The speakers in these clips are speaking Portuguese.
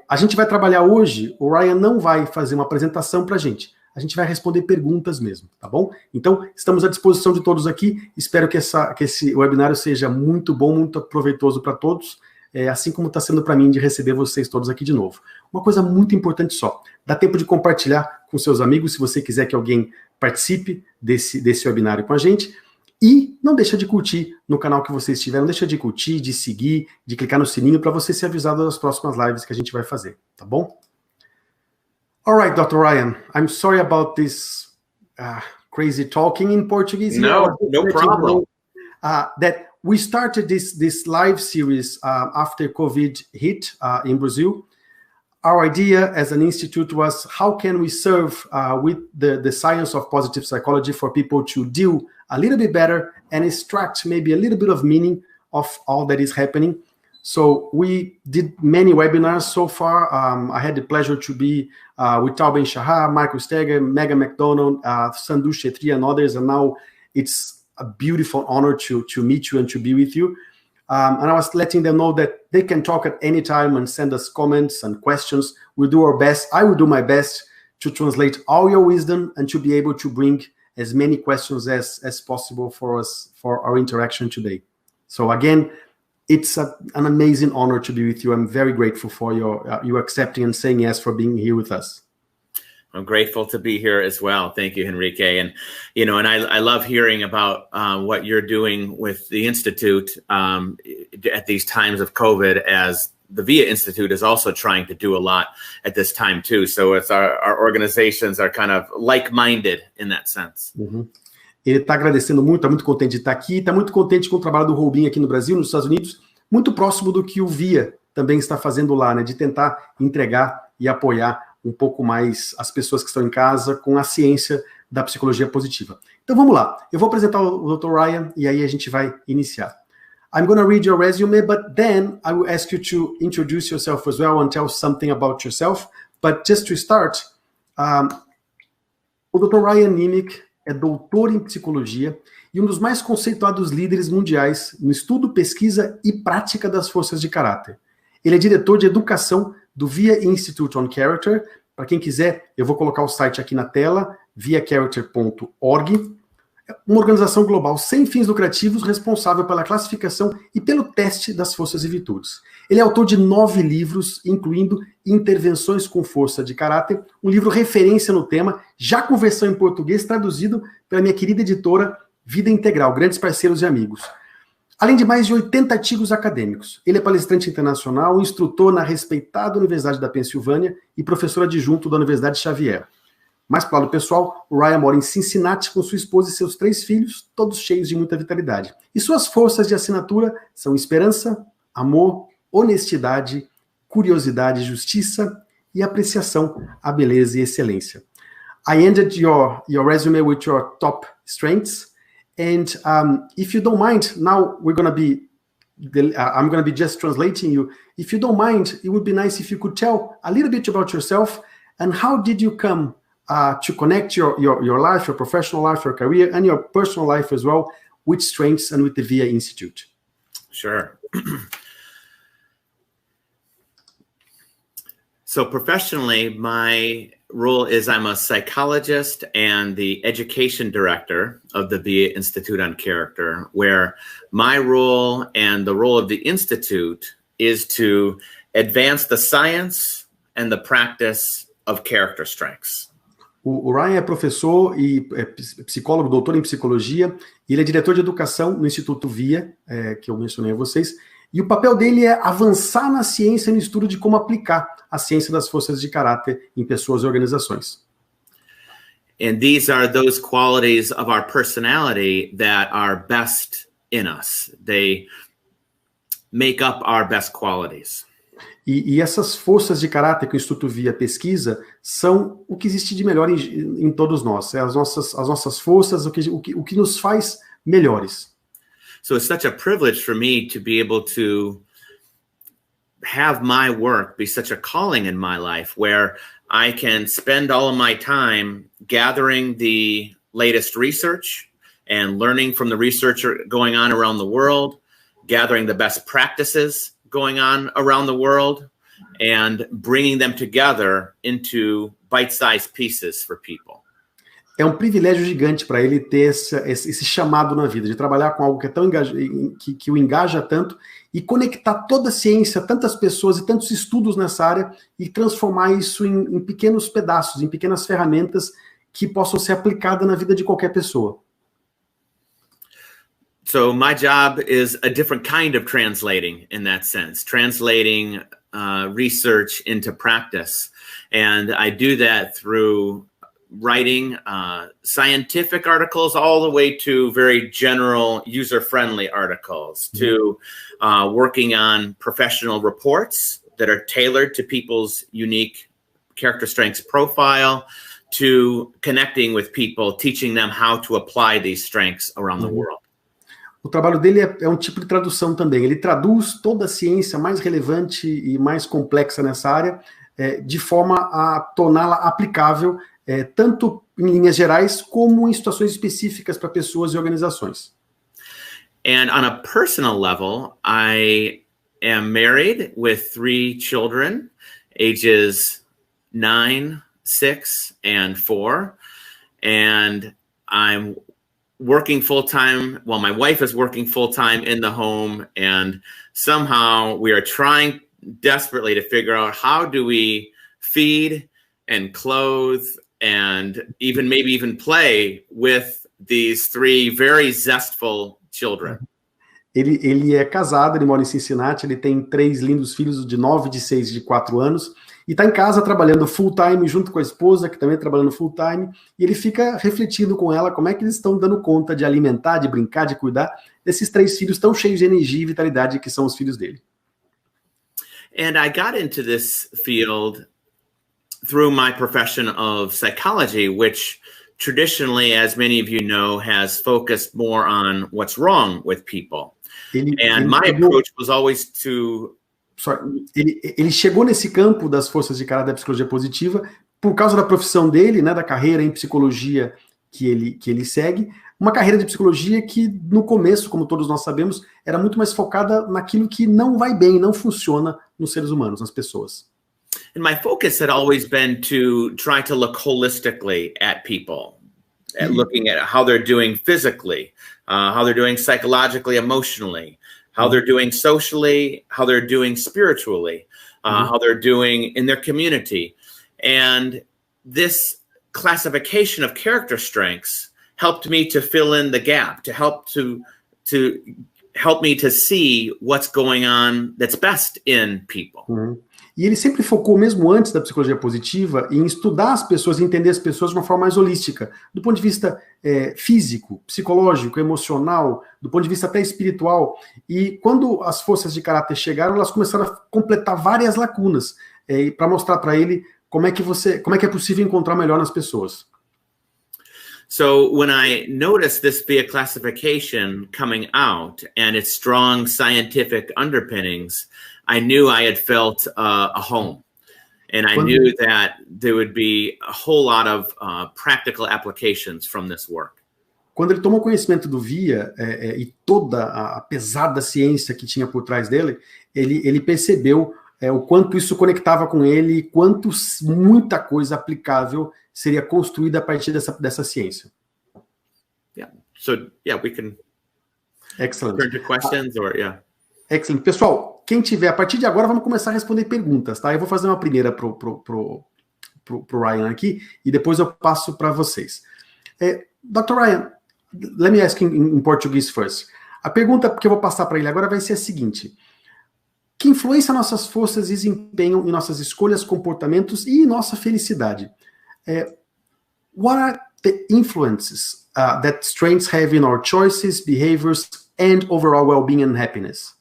A gente vai trabalhar hoje, o Ryan não vai fazer uma apresentação para a gente vai responder perguntas mesmo, tá bom? Então, estamos à disposição de todos aqui, espero que esse webinário seja muito bom, muito proveitoso para todos, assim como está sendo para mim de receber vocês todos aqui de novo. Uma coisa muito importante só, dá tempo de compartilhar com seus amigos, se você quiser que alguém participe desse webinário com a gente, e não deixa de curtir no canal que você estiver, não deixa de curtir, de seguir, de clicar no sininho para você ser avisado das próximas lives que a gente vai fazer, tá bom? Alright, Dr. Ryan, I'm sorry about this crazy talking in Portuguese. No problem. That we started this live series after COVID hit in Brazil. Our idea as an institute was how can we serve with the science of positive psychology for people to deal a little bit better and extract maybe a little bit of meaning of all that is happening. So we did many webinars so far. I had the pleasure to be with Tal Ben-Shahar, Michael Steger, Megan McDonald, Sandhu Chetri and others, and now it's a beautiful honor to meet you and to be with you. And I was letting them know that they can talk at any time and send us comments and questions. We'll do our best. I will do my best to translate all your wisdom and to be able to bring as many questions as possible for us for our interaction today. So again, it's an amazing honor to be with you. I'm very grateful for you accepting and saying yes for being here with us. I'm grateful to be here as well. Thank you, Henrique. And, and I love hearing about what you're doing with the Institute at these times of COVID, as the VIA Institute is also trying to do a lot at this time too. So it's our organizations are kind of like-minded in that sense. Mm-hmm. Ele está agradecendo muito, está muito contente de estar aqui, está muito contente com o trabalho do Robin aqui no Brasil, nos Estados Unidos, muito próximo do que o VIA também está fazendo lá, né, de tentar entregar e apoiar um pouco mais as pessoas que estão em casa com a ciência da psicologia positiva. Então vamos lá, eu vou apresentar o Dr. Ryan e aí a gente vai iniciar. I'm going to read your resume, but then I will ask you to introduce yourself as well and tell something about yourself. But just to start, o Dr. Ryan Niemiec é doutor em psicologia e um dos mais conceituados líderes mundiais no estudo, pesquisa e prática das forças de caráter. Ele é diretor de educação do VIA Institute on Character. Para quem quiser, eu vou colocar o site aqui na tela, viacharacter.org. Uma organização global sem fins lucrativos responsável pela classificação e pelo teste das forças e virtudes. Ele é autor de 9 livros, incluindo Intervenções com Força de Caráter, um livro referência no tema, já com versão em português, traduzido pela minha querida editora Vida Integral, grandes parceiros e amigos. Além de mais de 80 artigos acadêmicos. Ele é palestrante internacional, instrutor na respeitada Universidade da Pensilvânia e professor adjunto da Universidade Xavier. Mais para o lado pessoal, o Ryan mora em Cincinnati com sua esposa e seus 3 filhos, todos cheios de muita vitalidade. E suas forças de assinatura são esperança, amor, honestidade, curiosidade, justiça e apreciação à beleza e excelência. I ended your resume with your top strengths, and if you don't mind, now we're going to be, I'm going to be just translating you. If you don't mind, it would be nice if you could tell a little bit about yourself and how did you come to connect your life, your professional life, your career, and your personal life as well with strengths and with the VIA Institute. Sure. So professionally, my role is I'm a psychologist and the education director of the VIA Institute on Character, where my role and the role of the Institute is to advance the science and the practice of character strengths. O Ryan é professor e psicólogo, doutor em psicologia, e ele é diretor de educação no Instituto VIA, que eu mencionei a vocês, e o papel dele é avançar na ciência no estudo de como aplicar a ciência das forças de caráter em pessoas e organizações. And these are those qualities of our personality that are best in us. They make up our best qualities. E essas forças de caráter que o Instituto VIA pesquisa são o que existe de melhor em todos nós. As nossas forças, o que nos faz melhores. So it's such a privilege for me to be able to have my work be such a calling in my life where I can spend all of my time gathering the latest research and learning from the research going on around the world, gathering the best practices going on around the world, and bringing them together into bite-sized pieces for people. É um privilégio gigante para ele ter esse chamado na vida, de trabalhar com algo que é tão que o engaja tanto e conectar toda a ciência, tantas pessoas e tantos estudos nessa área e transformar isso em pequenos pedaços, em pequenas ferramentas que possam ser aplicadas na vida de qualquer pessoa. So my job is a different kind of translating in that sense, translating research into practice. And I do that through writing scientific articles all the way to very general user-friendly articles, to working on professional reports that are tailored to people's unique character strengths profile, to connecting with people, teaching them how to apply these strengths around the world. O trabalho dele é um tipo de tradução também. Ele traduz toda a ciência mais relevante e mais complexa nessa área de forma a torná-la aplicável tanto em linhas gerais como em situações específicas para pessoas e organizações. And on a personal level, I am married with 3 children, ages 9, 6, and 4. And I'm working full-time. Well, my wife is working full-time in the home. And somehow we are trying desperately to figure out how do we feed and clothe and maybe even play with these 3 very zestful children. Ele é casado, ele mora em Cincinnati, ele tem 3 lindos filhos de 9, de 6 e de 4 anos, e está em casa trabalhando full-time junto com a esposa, que também está trabalhando full-time, e ele fica refletindo com ela como é que eles estão dando conta de alimentar, de brincar, de cuidar desses 3 filhos tão cheios de energia e vitalidade que são os filhos dele. And I got into this field through my profession of psychology, which traditionally, as many of you know, has focused more on what's wrong with people. My approach was always to... Ele chegou nesse campo das forças de caráter da psicologia positiva por causa da profissão dele, né, da carreira em psicologia que ele segue, uma carreira de psicologia que no começo, como todos nós sabemos, era muito mais focada naquilo que não vai bem, não funciona nos seres humanos, nas pessoas. And my focus had always been to try to look holistically at people, at looking at how they're doing physically, how they're doing psychologically, emotionally, how they're doing socially, how they're doing spiritually, how they're doing in their community. And this classification of character strengths helped me to fill in the gap, to help me to see what's going on that's best in people. E ele sempre focou, mesmo antes da psicologia positiva, em estudar as pessoas, entender as pessoas de uma forma mais holística, do ponto de vista físico, psicológico, emocional, do ponto de vista até espiritual. E quando as forças de caráter chegaram, elas começaram a completar várias lacunas, para mostrar para ele como é que é possível encontrar melhor nas pessoas. So when I noticed this via classification coming out and its strong scientific underpinnings, I knew I had felt a home. And I knew that there would be a whole lot of practical applications from this work. Quando ele tomou conhecimento do VIA e toda a pesada ciência que tinha por trás dele, ele percebeu o quanto isso conectava com ele, quanto muita coisa aplicável seria construída a partir dessa ciência. Yeah. So, yeah, we can Excellent. turn to questions Excellent. Pessoal, quem tiver, a partir de agora, vamos começar a responder perguntas, tá? Eu vou fazer uma primeira pro Ryan aqui, e depois eu passo para vocês. Dr. Ryan, let me ask in Portuguese first. A pergunta que eu vou passar para ele agora vai ser a seguinte: que influência nossas forças desempenham em nossas escolhas, comportamentos e em nossa felicidade? What are the influences that strengths have in our choices, behaviors, and overall well-being and happiness?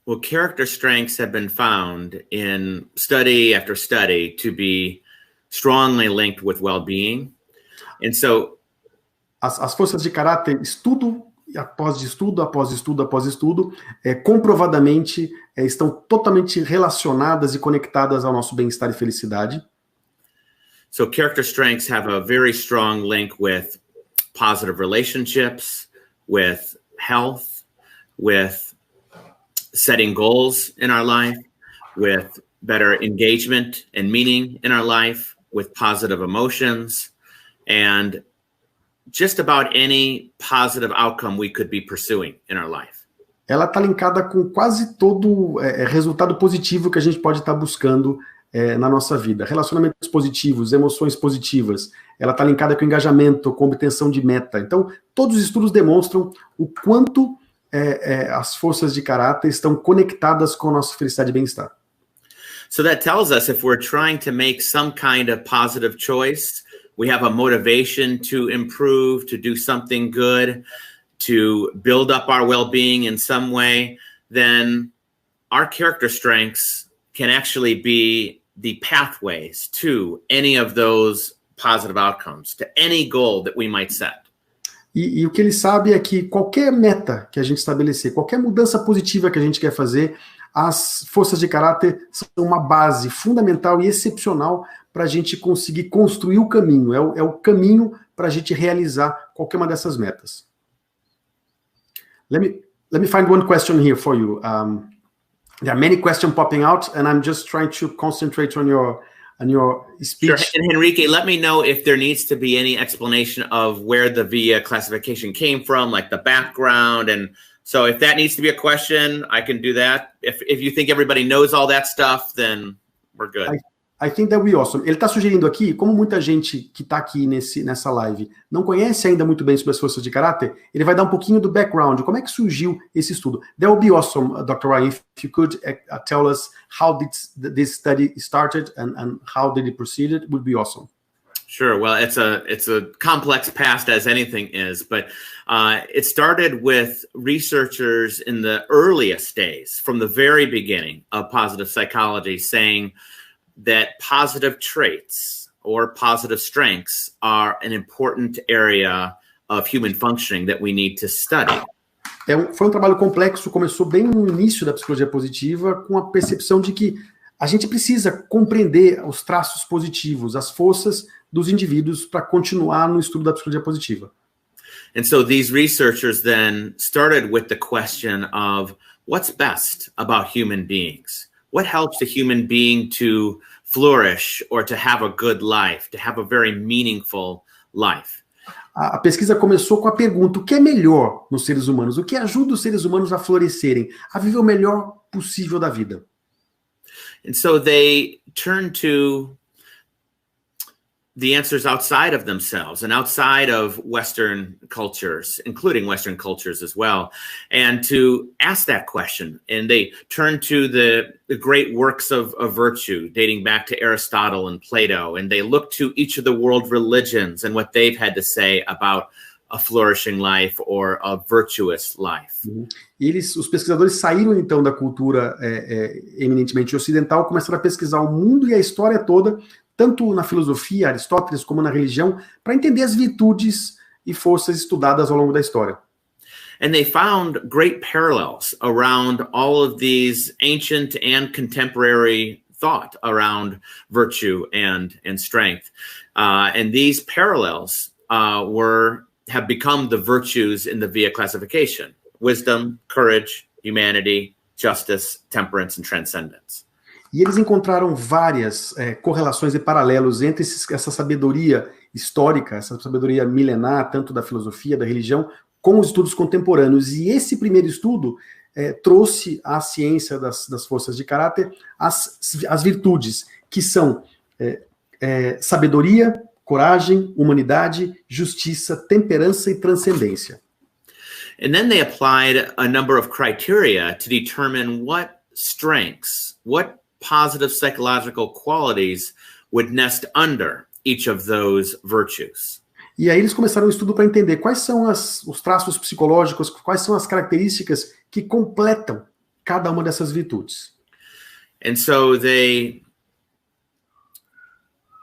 Well, character strengths have been found in study after study to be strongly linked with well-being. And so as forças de caráter, estudo após estudo, após estudo, após estudo, comprovadamente estão totalmente relacionadas e conectadas ao nosso bem-estar e felicidade. So character strengths have a very strong link with positive relationships, with health, with setting goals in our life, with better engagement and meaning in our life, with positive emotions, and just about any positive outcome we could be pursuing in our life. Ela está linkada com quase todo resultado positivo que a gente pode estar buscando na nossa vida. Relacionamentos positivos, emoções positivas. Ela está linkada com engajamento, com obtenção de meta. Então, todos os estudos demonstram o quanto as forças de caráter estão conectadas com a nossa felicidade e bem-estar. So that tells us if we're trying to make some kind of positive choice, we have a motivation to improve, to do something good, to build up our well-being in some way, then our character strengths can actually be the pathways to any of those positive outcomes, to any goal that we might set. E o que ele sabe é que qualquer meta que a gente estabelecer, qualquer mudança positiva que a gente quer fazer, as forças de caráter são uma base fundamental e excepcional para a gente conseguir construir o caminho. É o caminho para a gente realizar qualquer uma dessas metas. Let me find one question here for you. There are many questions popping out, and I'm just trying to concentrate on your speech. Sure. And Henrique, let me know if there needs to be any explanation of where the VIA classification came from, like the background. And so if that needs to be a question, I can do that. If you think everybody knows all that stuff, then we're good. I think that would be awesome. Ele está sugerindo aqui, como muita gente que está aqui nessa live não conhece ainda muito bem sobre as forças de caráter, ele vai dar um pouquinho do background, como é que surgiu esse estudo. That would be awesome, Dr. Ryan, if you could tell us how this study started and how did it proceed, it would be awesome. Sure. Well, it's a complex past as anything is, but it started with researchers in the earliest days, from the very beginning of positive psychology, saying that positive traits or positive strengths are an important area of human functioning that we need to study. Foi um trabalho complexo, começou bem no início da psicologia positiva, com a percepção de que a gente precisa compreender os traços positivos, as forças dos indivíduos para continuar no estudo da psicologia positiva. And so these researchers then started with the question of what's best about human beings? What helps a human being to flourish or to have a good life, to have a very meaningful life? A pesquisa começou com a pergunta: o que é melhor nos seres humanos? O que ajuda os seres humanos a florescerem, a viver o melhor possível da vida? And so they turned to the answers outside of themselves and outside of Western cultures, including Western cultures as well, and to ask that question. And they turned to the great works of virtue dating back to Aristotle and Plato, and they looked to each of the world religions and what they've had to say about a flourishing life or a virtuous life. Os pesquisadores saíram então da cultura eminentemente ocidental, começaram a pesquisar o mundo e a história toda, tanto na filosofia, Aristóteles, como na religião, para entender as virtudes e forças estudadas ao longo da história. And they found great parallels around all of these ancient and contemporary thought around virtue and strength. And these parallels have become the virtues in the VIA classification: wisdom, courage, humanity, justice, temperance, and transcendence. E eles encontraram várias correlações e paralelos entre essa sabedoria histórica, essa sabedoria milenar, tanto da filosofia, da religião, com os estudos contemporâneos. E esse primeiro estudo trouxe à ciência das forças de caráter as virtudes, que são sabedoria, coragem, humanidade, justiça, temperança e transcendência. And then they applied a number of criteria to determine what strengths, what positive psychological qualities would nest under each of those virtues. E aí eles começaram um estudo para entender quais são os traços psicológicos, quais são as características que completam cada uma dessas virtudes. And so they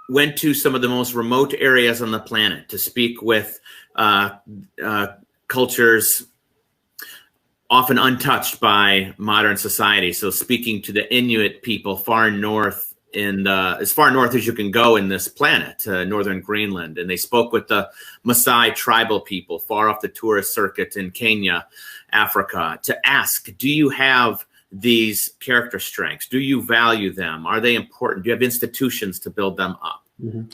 went to some of the most remote areas on the planet to speak with cultures often untouched by modern society. So speaking to the Inuit people far north as far north as you can go in this planet, northern Greenland. And they spoke with the Maasai tribal people far off the tourist circuit in Kenya, Africa, to ask, do you have these character strengths? Do you value them? Are they important? Do you have institutions to build them up? Uhum.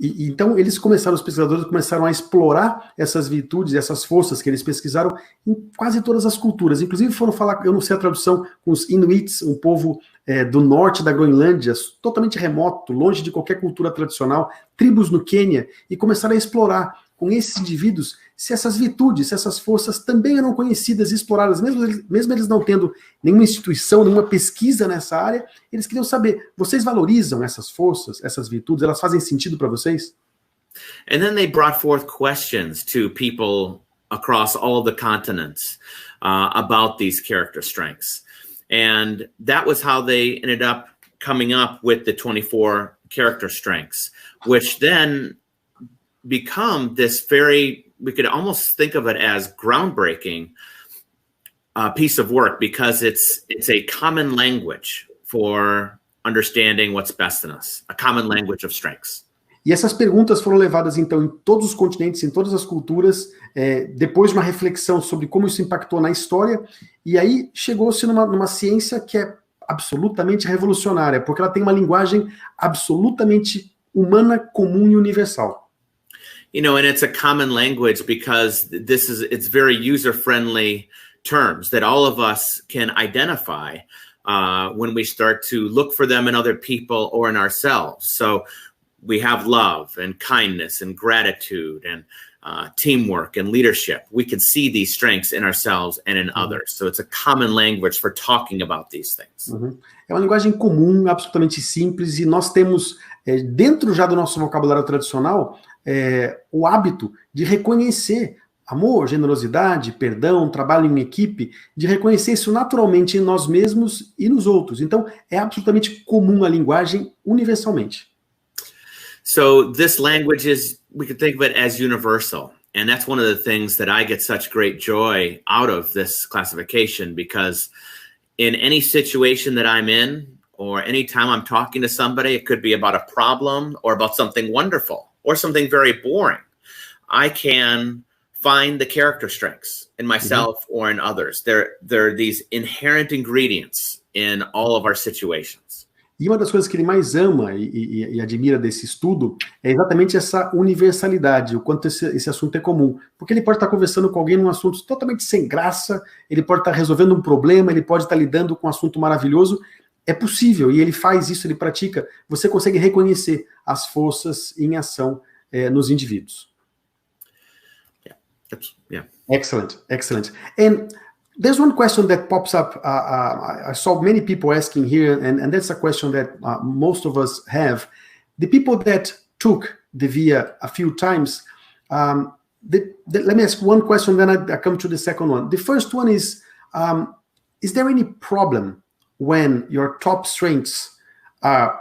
Então, os pesquisadores começaram a explorar essas virtudes, essas forças que eles pesquisaram em quase todas as culturas. Inclusive foram falar, eu não sei a tradução, com os Inuits, um povo do norte da Groenlândia, totalmente remoto, longe de qualquer cultura tradicional, tribos no Quênia, e começaram a explorar com esses indivíduos se essas virtudes, se essas forças também eram conhecidas e exploradas, mesmo eles não tendo nenhuma instituição, nenhuma pesquisa nessa área, eles queriam saber, vocês valorizam essas forças, essas virtudes, elas fazem sentido para vocês? And then they brought forth questions to people across all the continents about these character strengths. And that was how they ended up coming up with the 24 character strengths, which then become this we could almost think of it as groundbreaking piece of work, because it's a common language for understanding what's best in us, a common language of strengths. E essas perguntas foram levadas, então, em todos os continentes, em todas as culturas, depois de uma reflexão sobre como isso impactou na história, e aí chegou-se numa ciência que é absolutamente revolucionária, porque ela tem uma linguagem absolutamente humana, comum e universal. You know, and it's a common language because it's very user-friendly terms that all of us can identify when we start to look for them in other people or in ourselves. So we have love and kindness and gratitude and teamwork and leadership. We can see these strengths in ourselves and in others. So it's a common language for talking about these things. Uhum. É uma linguagem comum, absolutamente simples, e nós temos, dentro já do nosso vocabulário tradicional, o hábito de reconhecer amor, generosidade, perdão, trabalho em equipe, de reconhecer isso naturalmente em nós mesmos e nos outros. Então, é absolutamente comum a linguagem universalmente. So this language we could think of it as universal. And that's one of the things that I get such great joy out of this classification, because in any situation that I'm in, or anytime I'm talking to somebody, it could be about a problem or about something wonderful or something very boring, I can find the character strengths in myself or in others. There are these inherent ingredients in all of our situations. E uma das coisas que ele mais ama e admira desse estudo é exatamente essa universalidade, o quanto esse assunto é comum. Porque ele pode estar conversando com alguém num assunto totalmente sem graça, ele pode estar resolvendo um problema, ele pode estar lidando com um assunto maravilhoso. É possível, e ele faz isso, ele pratica. Você consegue reconhecer as forças em ação nos indivíduos. Yeah. Excellent. And there's one question that pops up. I saw many people asking here, and that's a question that most of us have. The people that took the VIA a few times, let me ask one question, then I come to the second one. The first one is there any problem when your top strengths are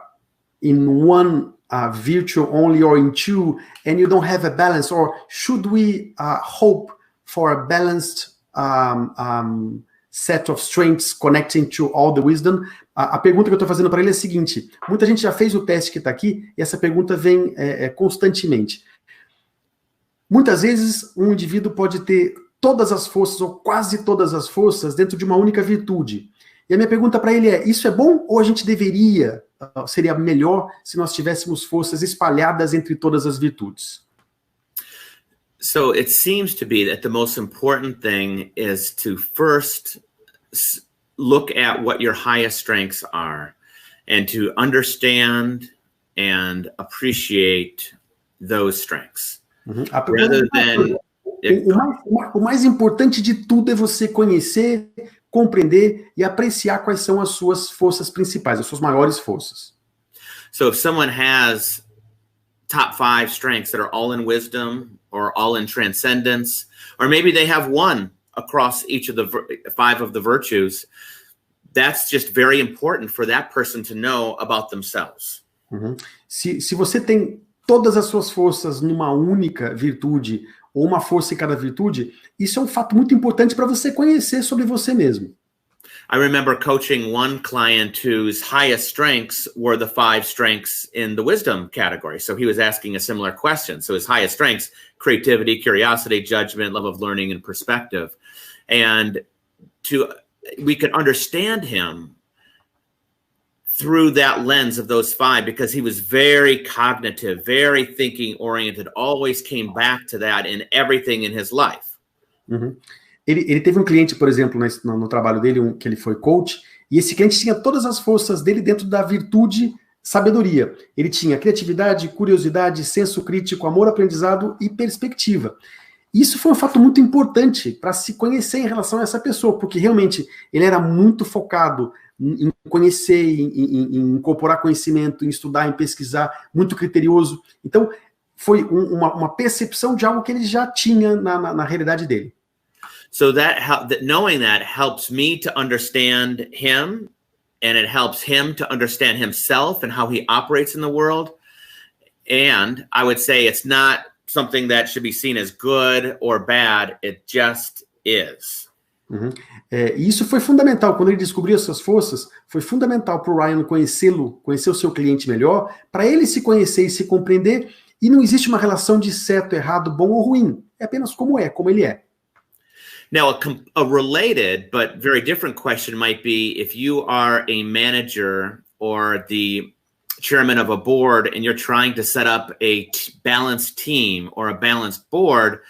in one virtue only or in two, and you don't have a balance? Or should we hope for a balanced set of strengths connecting to all the wisdom? A pergunta que eu estou fazendo para ele é a seguinte: muita gente já fez o teste que está aqui, e essa pergunta vem constantemente. Muitas vezes um indivíduo pode ter todas as forças, ou quase todas as forças, dentro de uma única virtude. E a minha pergunta para ele é: isso é bom, ou a gente seria melhor se nós tivéssemos forças espalhadas entre todas as virtudes? So it seems to be that the most important thing is to first look at what your highest strengths are and to understand and appreciate those strengths. Rather than... O mais importante de tudo é você conhecer, compreender e apreciar quais são as suas forças principais, as suas maiores forças. So if someone has top 5 strengths that are all in wisdom or all in transcendence, or maybe they have one across each of the 5 of the virtues, that's just very important for that person to know about themselves. Se você tem todas as suas forças numa única virtude, ou uma força em cada virtude, isso é um fato muito importante para você conhecer sobre você mesmo. I remember coaching one client whose highest strengths were the 5 strengths in the wisdom category. So he was asking a similar question. So his highest strengths: creativity, curiosity, judgment, love of learning, and perspective. And to we could understand him through that lens of those 5, because he was very cognitive, very thinking oriented, always came back to that in everything in his life. Uhum. Ele teve um cliente, por exemplo, no trabalho dele, que ele foi coach, e esse cliente tinha todas as forças dele dentro da virtude sabedoria. Ele tinha criatividade, curiosidade, senso crítico, amor, aprendizado e perspectiva. Isso foi um fato muito importante para se conhecer em relação a essa pessoa, porque realmente ele era muito focado em conhecer, em incorporar conhecimento, em estudar, em pesquisar, muito criterioso. Então, foi uma percepção de algo que ele já tinha na realidade dele. So knowing that helps me to understand him, and it helps him to understand himself and how he operates in the world. And I would say it's not something that should be seen as good or bad, it just is. Uhum. E isso foi fundamental, quando ele descobriu essas forças, foi fundamental para o Ryan conhecer o seu cliente melhor, para ele se conhecer e se compreender, e não existe uma relação de certo, errado, bom ou ruim, é apenas como ele é. Now, a related but very different question might be if you are a manager or the chairman of a board and you're trying to set up a balanced team or a balanced board,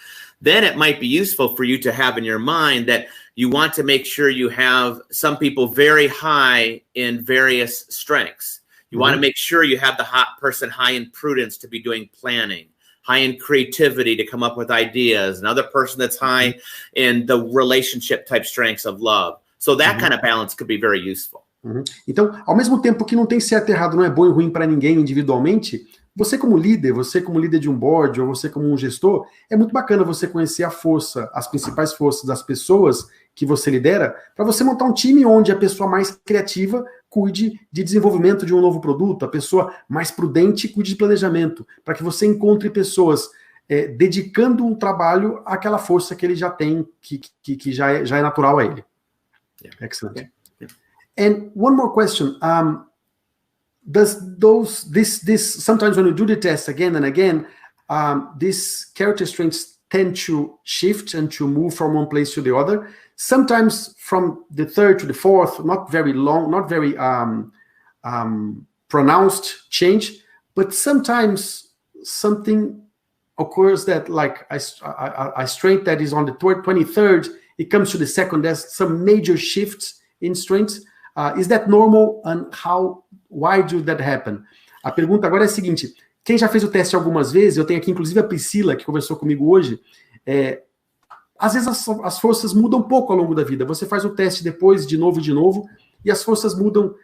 then it might be useful for you to have in your mind that you want to make sure you have some people very high in various strengths. You want to make sure you have the person high in prudence to be doing planning, high in creativity to come up with ideas, another person that's high in the relationship type strengths of love. So that kind of balance could be very useful. Então, ao mesmo tempo que não tem certo e errado, não é bom e ruim para ninguém individualmente, você como líder de um board, ou você como um gestor, é muito bacana você conhecer as principais forças das pessoas que você lidera, para você montar um time onde a pessoa mais criativa cuide de desenvolvimento de um novo produto, a pessoa mais prudente cuide de planejamento, para que você encontre pessoas dedicando um trabalho àquela força que ele já tem, que já é natural a ele. Yeah. Excellent. Yeah. And one more question. Sometimes when you do the test again and again, these character strengths tend to shift and to move from one place to the other. Sometimes from the third to the fourth, not very long, not very pronounced change, but sometimes something occurs that, like a strength that is on the 23rd, it comes to the second, there's some major shifts in strengths. Is that normal, and why do that happen? A pergunta agora é a seguinte: quem já fez o teste algumas vezes, eu tenho aqui inclusive a Priscila, que conversou comigo hoje, às vezes as forças mudam um pouco ao longo da vida. Você faz o teste depois, de novo, e as forças mudam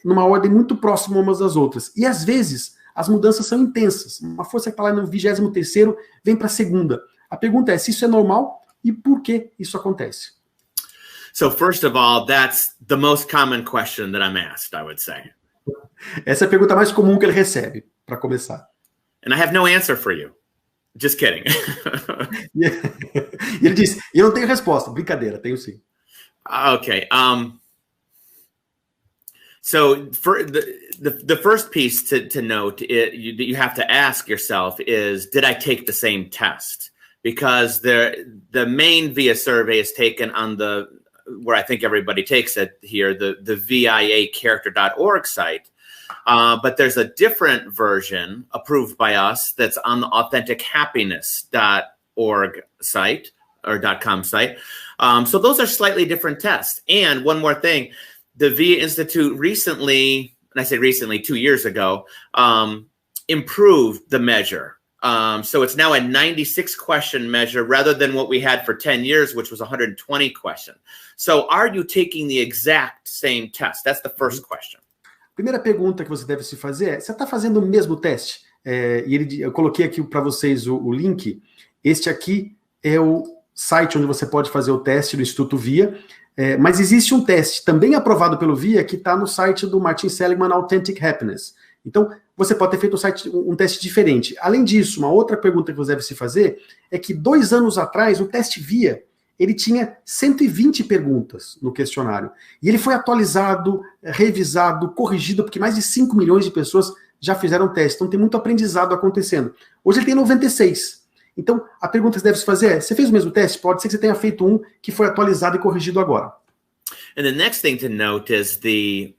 numa ordem muito próxima umas das outras. E às vezes as mudanças são intensas. Uma força que está lá no 23º vem para a segunda. A pergunta é se isso é normal e por que isso acontece. So first of all, that's the most common question that I'm asked, I would say. Essa é a pergunta mais comum que ele recebe, para começar. And I have no answer for you. Just kidding. E ele diz, eu não tenho resposta. Brincadeira, tenho sim. Okay. So for the first piece to note that you have to ask yourself is, did I take the same test? Because the main VIA survey is taken on where I think everybody takes it here, the viacharacter.org site. But there's a different version approved by us that's on the authentichappiness.org site or .com site. So those are slightly different tests. And one more thing, the VIA Institute recently, and I say recently, 2 years ago, improved the measure. So it's now a 96 question measure rather than what we had for 10 years, which was 120 question. So are you taking the exact same test? That's the first question. Primeira pergunta que você deve se fazer é, você está fazendo o mesmo teste? Eu coloquei aqui para vocês o link. Este aqui é o site onde você pode fazer o teste do Instituto VIA, mas existe um teste também aprovado pelo VIA que está no site do Martin Seligman, Authentic Happiness. Então, você pode ter feito um teste diferente. Além disso, uma outra pergunta que você deve se fazer é que 2 anos atrás, o teste VIA, ele tinha 120 perguntas no questionário. E ele foi atualizado, revisado, corrigido, porque mais de 5 milhões de pessoas já fizeram o teste. Então, tem muito aprendizado acontecendo. Hoje ele tem 96. Então, a pergunta que você deve se fazer é, você fez o mesmo teste? Pode ser que você tenha feito um que foi atualizado e corrigido agora. And the next thing to note is the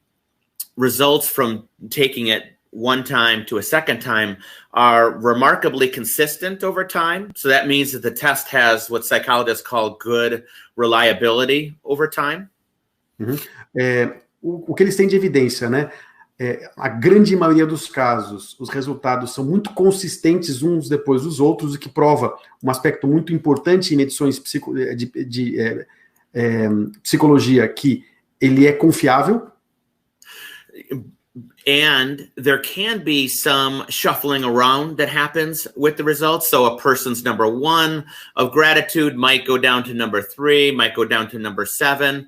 results from taking it one time to a second time are remarkably consistent over time. So that means that the test has what psychologists call good reliability over time. Uhum. O que eles têm de evidência, né? A grande maioria dos casos, os resultados são muito consistentes uns depois dos outros, o que prova um aspecto muito importante em medições de psicologia, que ele é confiável. And there can be some shuffling around that happens with the results. So a person's number 1 of gratitude might go down to number 3, might go down to number 7.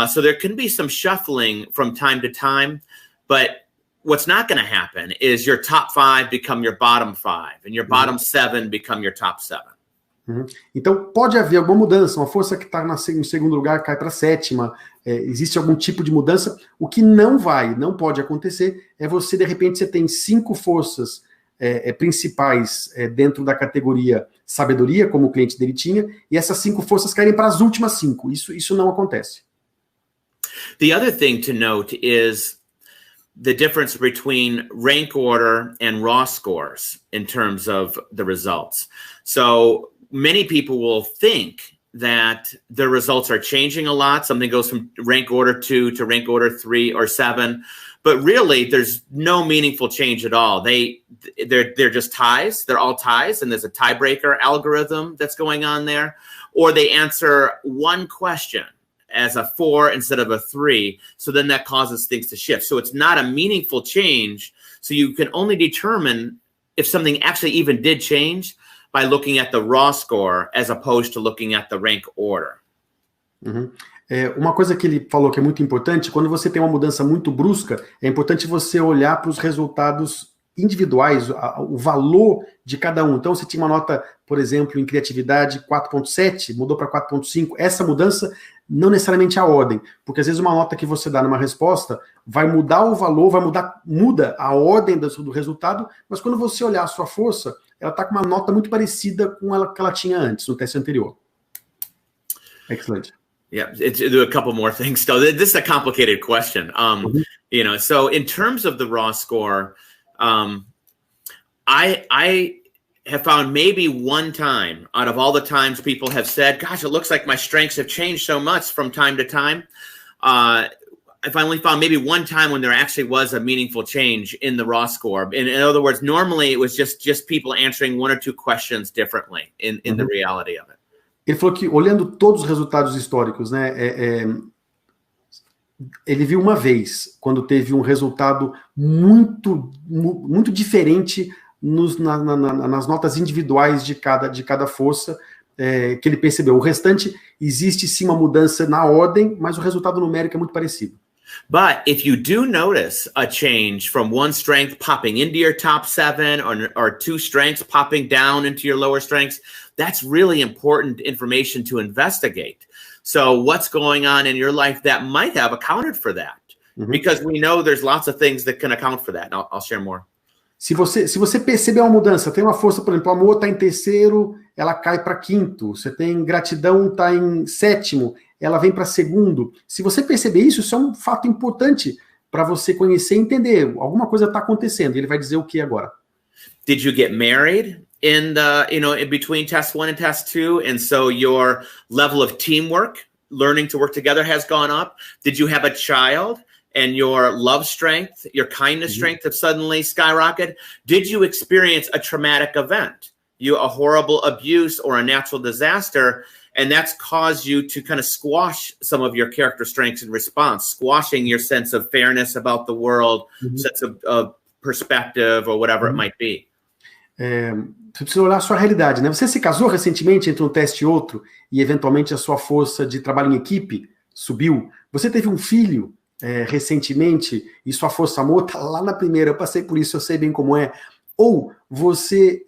So there can be some shuffling from time to time. But what's not going to happen is your top 5 become your bottom 5, and your bottom 7 become your top 7. Uhum. Então, pode haver alguma mudança, uma força que está no segundo lugar cai para a 7ª, existe algum tipo de mudança. O que não pode acontecer é você, de repente, você tem 5 forças principais dentro da categoria sabedoria, como o cliente dele tinha, e essas 5 forças caírem para as últimas 5. Isso não acontece. The other thing to note is the difference between rank order and raw scores in terms of the results. So many people will think that the results are changing a lot. Something goes from rank order 2 to rank order 3 or 7, but really there's no meaningful change at all. They're just ties. They're all ties, and there's a tiebreaker algorithm that's going on there. Or they answer one question as a 4 instead of a 3. So then that causes things to shift. So it's not a meaningful change. So you can only determine if something actually even did change by looking at the raw score as opposed to looking at the rank order. Uhum. Uma coisa que ele falou que é muito importante, quando você tem uma mudança muito brusca, é importante você olhar para os resultados individuais, o valor de cada um. Então, você tinha uma nota, por exemplo, em criatividade 4.7, mudou para 4.5. Essa mudança não necessariamente a ordem, porque às vezes uma nota que você dá numa resposta vai mudar o valor, muda a ordem do resultado, mas quando você olhar a sua força, ela está com uma nota muito parecida com que ela tinha antes, no teste anterior. Excellent. Yeah, do a couple more things. So this is a complicated question. So in terms of the raw score, I have found maybe one time out of all the times people have said, gosh, it looks like my strengths have changed so much from time to time. I finally found maybe one time when there actually was a meaningful change in the raw score. In other words, normally it was just people answering 1 or 2 questions differently in the reality of it. Ele falou que, olhando todos os resultados históricos, né, ele viu uma vez, quando teve um resultado muito diferente nas notas individuais de cada força, que ele percebeu. O restante, existe sim uma mudança na ordem, mas o resultado numérico é muito parecido. But if you do notice a change from one strength popping into your top 7 or 2 strengths popping down into your lower strengths, that's really important information to investigate. So what's going on in your life that might have accounted for that? Mm-hmm. Because we know there's lots of things that can account for that. And I'll share more. Se você perceber uma mudança, tem uma força, por exemplo, o amor está em 3º, ela cai para 5º. Você tem gratidão, está em 7º, ela vem para 2º. Se você perceber isso é um fato importante para você conhecer e entender. Alguma coisa está acontecendo. Ele vai dizer o que agora? Did you get married in between test 1 and test 2, and so your level of teamwork, learning to work together, has gone up? Did you have a child? And your love strength, your kindness strength have suddenly skyrocketed? Did you experience a traumatic event, a horrible abuse or a natural disaster, and that's caused you to kind of squash some of your character strengths in response, squashing your sense of fairness about the world, sense of perspective, or whatever it might be? Você precisa olhar a sua realidade, né? Você se casou recentemente entre um teste e outro, e eventualmente a sua força de trabalho em equipe subiu. Você teve um filho recentemente, e sua força amor está lá na primeira, eu passei por isso, eu sei bem como é. Ou você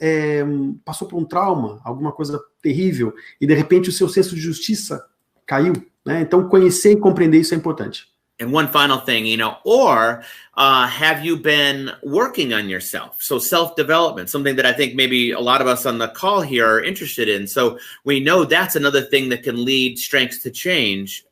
passou por um trauma, alguma coisa terrível, e de repente o seu senso de justiça caiu, né? Então conhecer e compreender isso é importante. And one final thing, or have you been working on yourself? So self-development, something that I think maybe a lot of us on the call here are interested in. So we know that's another thing that can lead strengths to change,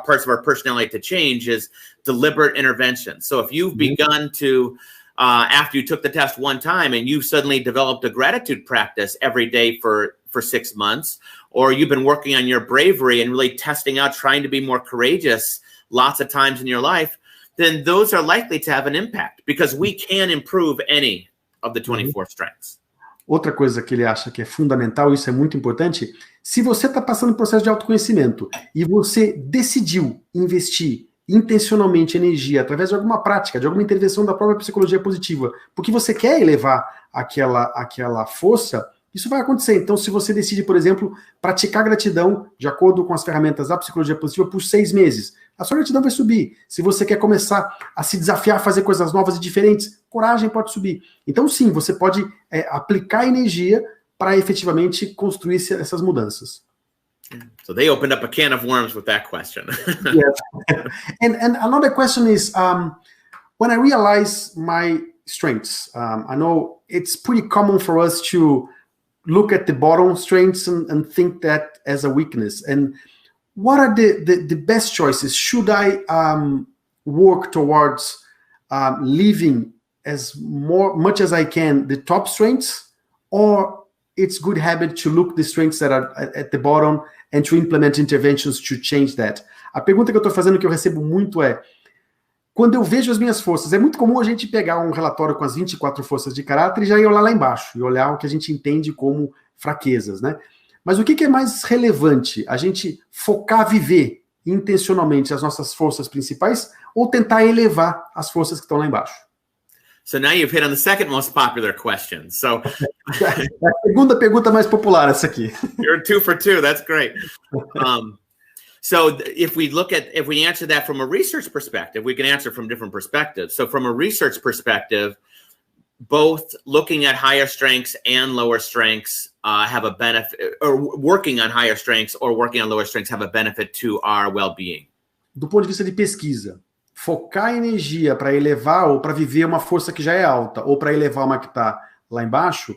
parts of our personality to change is deliberate intervention. So if you've begun to, after you took the test one time and you suddenly developed a gratitude practice every day for 6 months, or you've been working on your bravery and really testing out, trying to be more courageous lots of times in your life, then those are likely to have an impact because we can improve any of the 24 strengths. Outra coisa que ele acha que é fundamental, isso é muito importante, se você está passando um processo de autoconhecimento e você decidiu investir intencionalmente energia através de alguma prática, de alguma intervenção da própria psicologia positiva, porque você quer elevar aquela força, isso vai acontecer. Então, se você decide, por exemplo, praticar gratidão de acordo com as ferramentas da psicologia positiva por 6 meses, a sua gratidão vai subir. Se você quer começar a se desafiar a fazer coisas novas e diferentes, coragem pode subir. Então, sim, você pode aplicar energia para efetivamente construir essas mudanças. So they opened up a can of worms with that question. Yes. And another question is, when I realize my strengths, I know it's pretty common for us to look at the bottom strengths and think that as a weakness. And what are the best choices? Should I work towards living as much as I can the top strengths, or it's good habit to look the strengths that are at the bottom and to implement interventions to change that? A pergunta que eu estou fazendo, que eu recebo muito é, quando eu vejo as minhas forças, é muito comum a gente pegar um relatório com as 24 forças de caráter e já ir olhar lá embaixo, e olhar o que a gente entende como fraquezas, né? Mas o que é mais relevante? A gente focar, viver intencionalmente as nossas forças principais ou tentar elevar as forças que estão lá embaixo? So now you've hit on the second most popular question. So a segunda pergunta mais popular, essa aqui. You're 2 for 2. That's great. So if we answer that from a research perspective, we can answer from different perspectives. So from a research perspective, both looking at higher strengths and lower strengths have a benefit, or working on higher strengths or working on lower strengths have a benefit to our well-being. Do ponto de vista de pesquisa, focar energia para elevar ou para viver uma força que já é alta ou para elevar uma que está lá embaixo,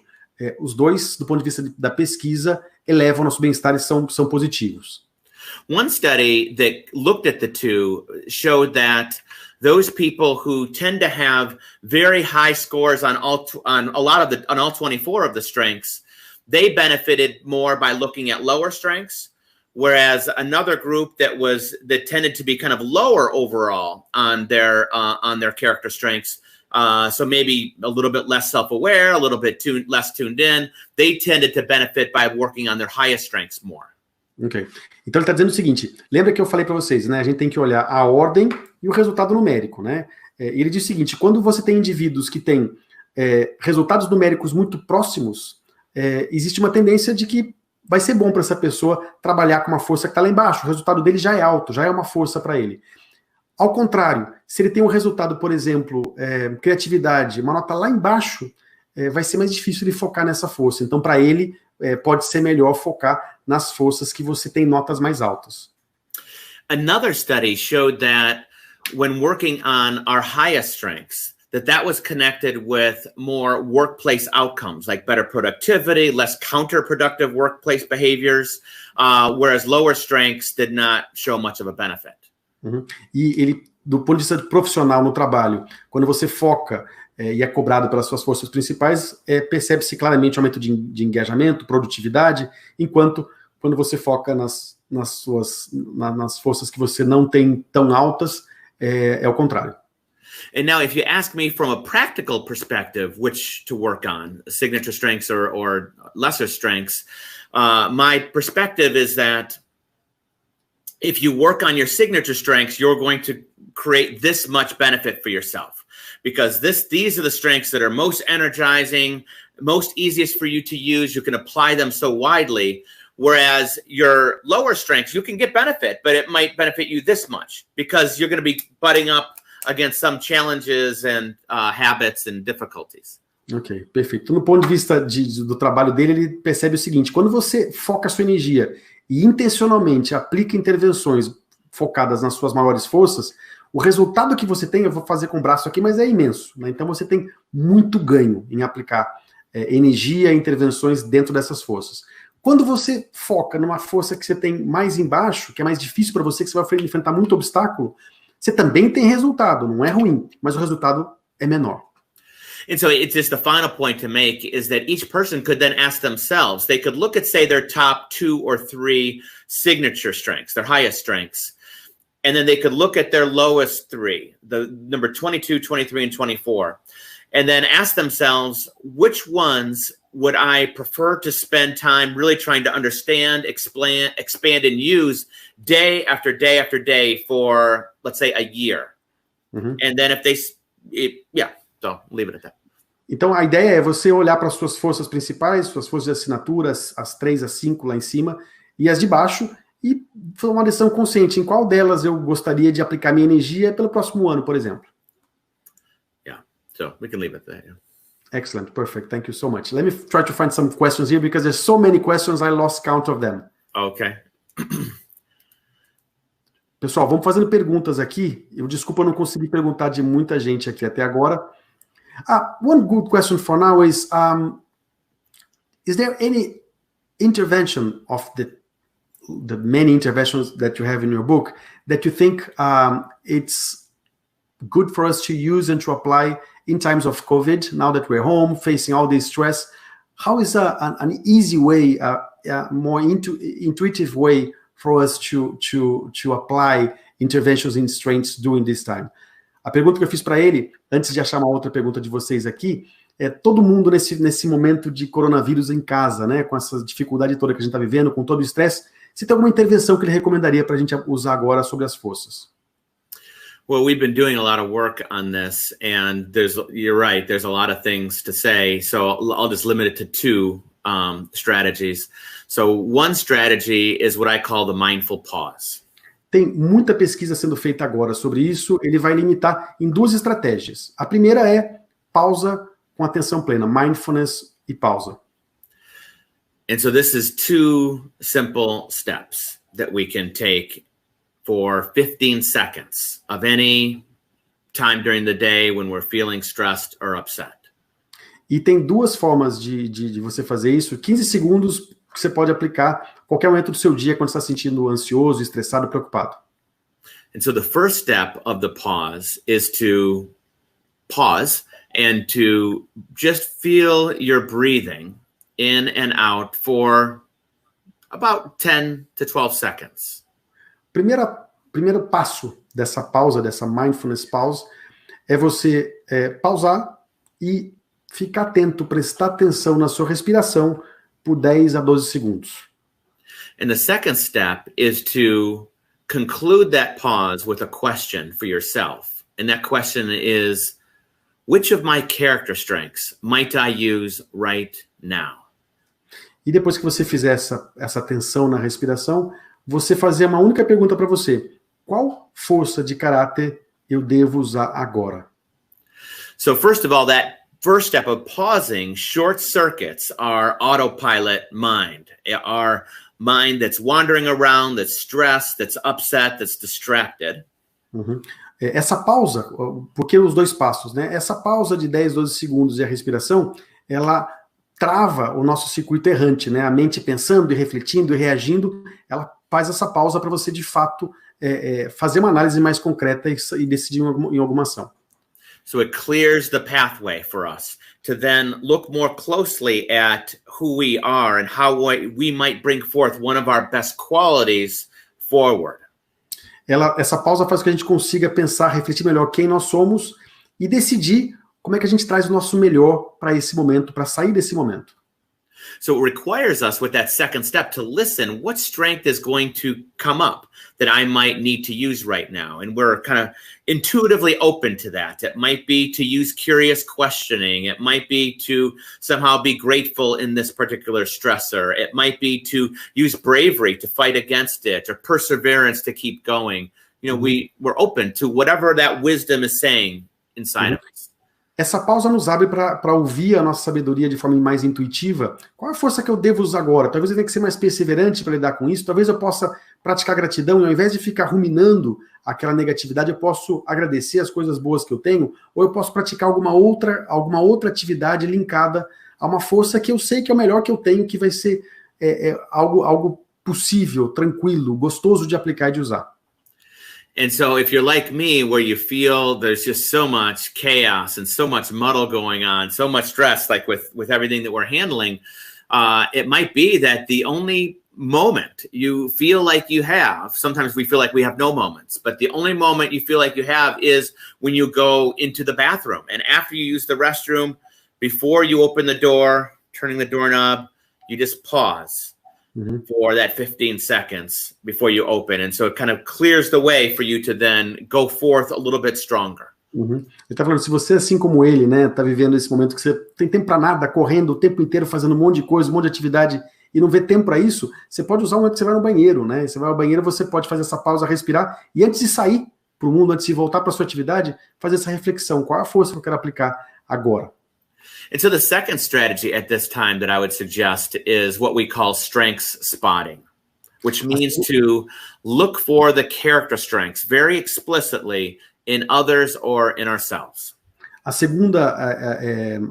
os dois, do ponto de vista da pesquisa, elevam o nosso bem-estar e são positivos. One study that looked at the two showed that those people who tend to have very high scores on all 24 of the strengths, they benefited more by looking at lower strengths, whereas another group that tended to be kind of lower overall on their character strengths, so maybe a little bit less self-aware, a little bit less tuned in, they tended to benefit by working on their highest strengths more. Ok. Então ele está dizendo o seguinte, lembra que eu falei para vocês, né? A gente tem que olhar a ordem e o resultado numérico, né? Ele diz o seguinte, quando você tem indivíduos que têm resultados numéricos muito próximos, existe uma tendência de que vai ser bom para essa pessoa trabalhar com uma força que está lá embaixo, o resultado dele já é alto, já é uma força para ele. Ao contrário, se ele tem um resultado, por exemplo, criatividade, uma nota lá embaixo, vai ser mais difícil ele focar nessa força. Então, para ele, pode ser melhor focar nas forças que você tem notas mais altas. Another study showed that when working on our highest strengths, that was connected with more workplace outcomes, like better productivity, less counterproductive workplace behaviors, whereas lower strengths did not show much of a benefit. Uhum. E ele, do ponto de vista profissional no trabalho, quando você foca e é cobrado pelas suas forças principais, percebe-se claramente aumento de engajamento, produtividade, enquanto quando você foca nas forças que você não tem tão altas, é o contrário. And now, if you ask me from a practical perspective, which to work on, signature strengths or lesser strengths, my perspective is that if you work on your signature strengths, you're going to create this much benefit for yourself. Because these are the strengths that are most energizing, most easiest for you to use. You can apply them so widely. Whereas your lower strengths, you can get benefit, but it might benefit you this much because you're going to be butting up against some challenges and habits and difficulties. Ok, perfeito. No ponto de vista do trabalho dele, ele percebe o seguinte, quando você foca a sua energia e intencionalmente aplica intervenções focadas nas suas maiores forças, o resultado que você tem, eu vou fazer com o braço aqui, mas é imenso, né? Então você tem muito ganho em aplicar energia e intervenções dentro dessas forças. Quando você foca numa força que você tem mais embaixo, que é mais difícil para você, que você vai enfrentar muito obstáculo, você também tem resultado, não é ruim, mas o resultado é menor. And so it's just the final point to make is that each person could then ask themselves, they could look at, say, their top 2 or 3 signature strengths, their highest strengths, and then they could look at their lowest 3, the number 22, 23, and 24, and then ask themselves, which ones would I prefer to spend time really trying to understand, expand, and use day after day after day for, let's say, a year? Mm-hmm. And then if they, so leave it at that. Então a ideia é você olhar para as suas forças principais, suas forças de assinatura, as 3, as 5 lá em cima, e as de baixo, e fazer uma decisão consciente em qual delas eu gostaria de aplicar minha energia pelo próximo ano, por exemplo. Yeah, so we can leave it there. Yeah. Excellent, perfect, thank you so much. Let me try to find some questions here, because there's so many questions, I lost count of them. Okay. Pessoal, vamos fazendo perguntas aqui. Desculpa, eu não consegui perguntar de muita gente aqui até agora. One good question for now is there any intervention of the many interventions that you have in your book that you think it's good for us to use and to apply in times of COVID, now that we're home, facing all this stress? How is an easy way, a more intuitive way for us to apply interventions in strengths during this time? A pergunta que eu fiz para ele, antes de achar uma outra pergunta de vocês aqui, todo mundo nesse momento de coronavírus em casa, né, com essa dificuldade toda que a gente está vivendo, com todo o estresse, se tem alguma intervenção que ele recomendaria para a gente usar agora sobre as forças? Well, we've been doing a lot of work on this, and you're right, there's a lot of things to say, so I'll just limit it to 2 strategies. So one strategy is what I call the mindful pause. Tem muita pesquisa sendo feita agora sobre isso, ele vai limitar em 2 estratégias. A primeira é pausa com atenção plena, mindfulness e pausa. And so this is 2 simple steps that we can take for 15 seconds of any time during the day when we're feeling stressed or upset. E tem 2 formas de você fazer isso, 15 segundos que você pode aplicar a qualquer momento do seu dia quando você está se sentindo ansioso, estressado, preocupado. And so the first step of the pause is to pause and to just feel your breathing in and out for about 10 to 12 seconds. Primeiro passo dessa pausa, dessa mindfulness pause, é você pausar e ficar atento, prestar atenção na sua respiração por 10 a 12 segundos. And the second step is to conclude that pause with a question for yourself. And that question is, which of my character strengths might I use right now? E depois que você fizer essa atenção na respiração, você fazer uma única pergunta para você. Qual força de caráter eu devo usar agora? So first of all, that first step of pausing short circuits our autopilot mind, our mind that's wandering around, that's stressed, that's upset, that's distracted. Uhum. Essa pausa, porque os 2 passos, né? Essa pausa de 10, 12 segundos e a respiração, ela trava o nosso circuito errante, né? A mente pensando e refletindo e reagindo, ela faz essa pausa para você, de fato, fazer uma análise mais concreta e decidir em alguma ação. So it clears the pathway for us to then look more closely at who we are and how we might bring forth one of our best qualities forward. Essa pausa faz com que a gente consiga pensar, refletir melhor quem nós somos e decidir como é que a gente traz o nosso melhor para esse momento, para sair desse momento. So it requires us, with that second step, to listen what strength is going to come up that I might need to use right now. And we're kind of intuitively open to that. It might be to use curious questioning. It might be to somehow be grateful in this particular stressor. It might be to use bravery to fight against it, or perseverance to keep going. You know, we're open to whatever that wisdom is saying inside of us. Essa pausa nos abre para ouvir a nossa sabedoria de forma mais intuitiva. Qual é a força que eu devo usar agora? Talvez eu tenha que ser mais perseverante para lidar com isso. Talvez eu possa praticar gratidão e ao invés de ficar ruminando aquela negatividade, eu posso agradecer as coisas boas que eu tenho, ou eu posso praticar alguma outra atividade linkada a uma força que eu sei que é o melhor que eu tenho, que vai ser algo possível, tranquilo, gostoso de aplicar e de usar. And so if you're like me, where you feel there's just so much chaos and so much muddle going on, so much stress, like with everything that we're handling, it might be that the only moment you feel like you have, sometimes we feel like we have no moments, but the only moment you feel like you have is when you go into the bathroom. And after you use the restroom, before you open the door, turning the doorknob, you just pause. For that 15 seconds before you open. And so it kind of clears the way for you to then go forth a little bit stronger. Ele tá falando, se você, assim como ele, né, tá vivendo esse momento que você tem tempo para nada, correndo o tempo inteiro, fazendo um monte de coisa, um monte de atividade, e não vê tempo para isso, você pode usar um momento que você vai no banheiro, né? Você vai ao banheiro, você pode fazer essa pausa, respirar, e antes de sair para o mundo, antes de voltar para sua atividade, fazer essa reflexão. Qual é a força que eu quero aplicar agora? And so the second strategy at this time that I would suggest is what we call strengths spotting, which means to look for the character strengths very explicitly in others or in ourselves. A segunda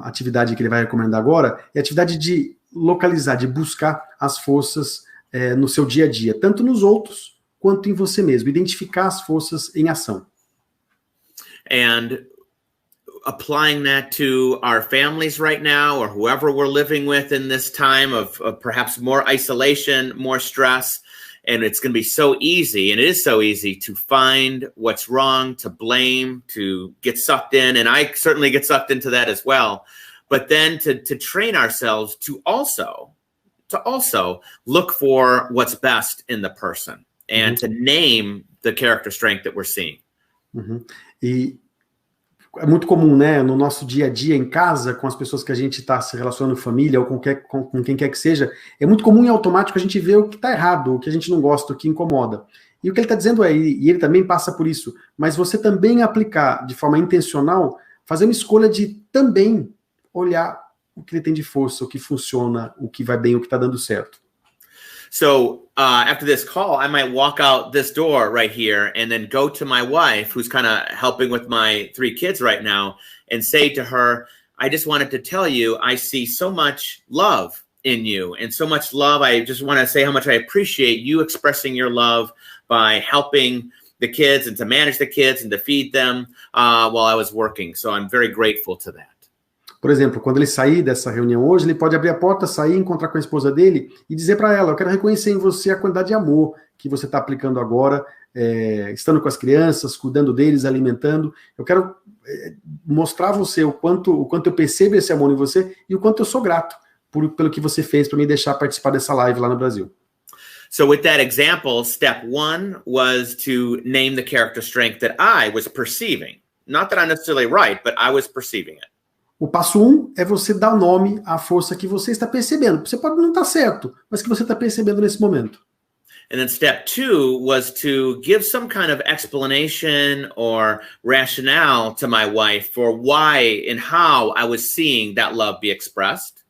atividade que ele vai recomendar agora é a atividade de localizar, de buscar as forças no seu dia a dia, tanto nos outros quanto em você mesmo, identificar as forças em ação. And applying that to our families right now, or whoever we're living with in this time of perhaps more isolation, more stress. And it's going to be so easy, and it is so easy to find what's wrong, to blame, to get sucked in. And I certainly get sucked into that as well. But then to train ourselves to also look for what's best in the person and to name the character strength that we're seeing. E é muito comum, né, no nosso dia a dia, em casa, com as pessoas que a gente está se relacionando, família, ou com quem quer que seja, é muito comum e automático a gente ver o que está errado, o que a gente não gosta, o que incomoda. E o que ele está dizendo e ele também passa por isso, mas você também aplicar de forma intencional, fazer uma escolha de também olhar o que ele tem de força, o que funciona, o que vai bem, o que está dando certo. So after this call, I might walk out this door right here and then go to my wife, who's kind of helping with my 3 kids right now, and say to her, I just wanted to tell you, I see so much love in you and so much love. I just want to say how much I appreciate you expressing your love by helping the kids and to manage the kids and to feed them while I was working. So I'm very grateful to that. Por exemplo, quando ele sair dessa reunião hoje, ele pode abrir a porta, sair, encontrar com a esposa dele e dizer para ela, eu quero reconhecer em você a quantidade de amor que você está aplicando agora, estando com as crianças, cuidando deles, alimentando. Eu quero mostrar a você o quanto eu percebo esse amor em você e o quanto eu sou grato pelo que você fez para me deixar participar dessa live lá no Brasil. So with that example, step 1 was to name the character strength that I was perceiving. Not that I'm necessarily right, but I was perceiving it. O passo 1 é você dar nome à força que você está percebendo. Você pode não estar certo, mas que você está percebendo nesse momento. And then step 2 was to give some kind of explanation or rationale to my wife for why and how I was seeing that love be expressed.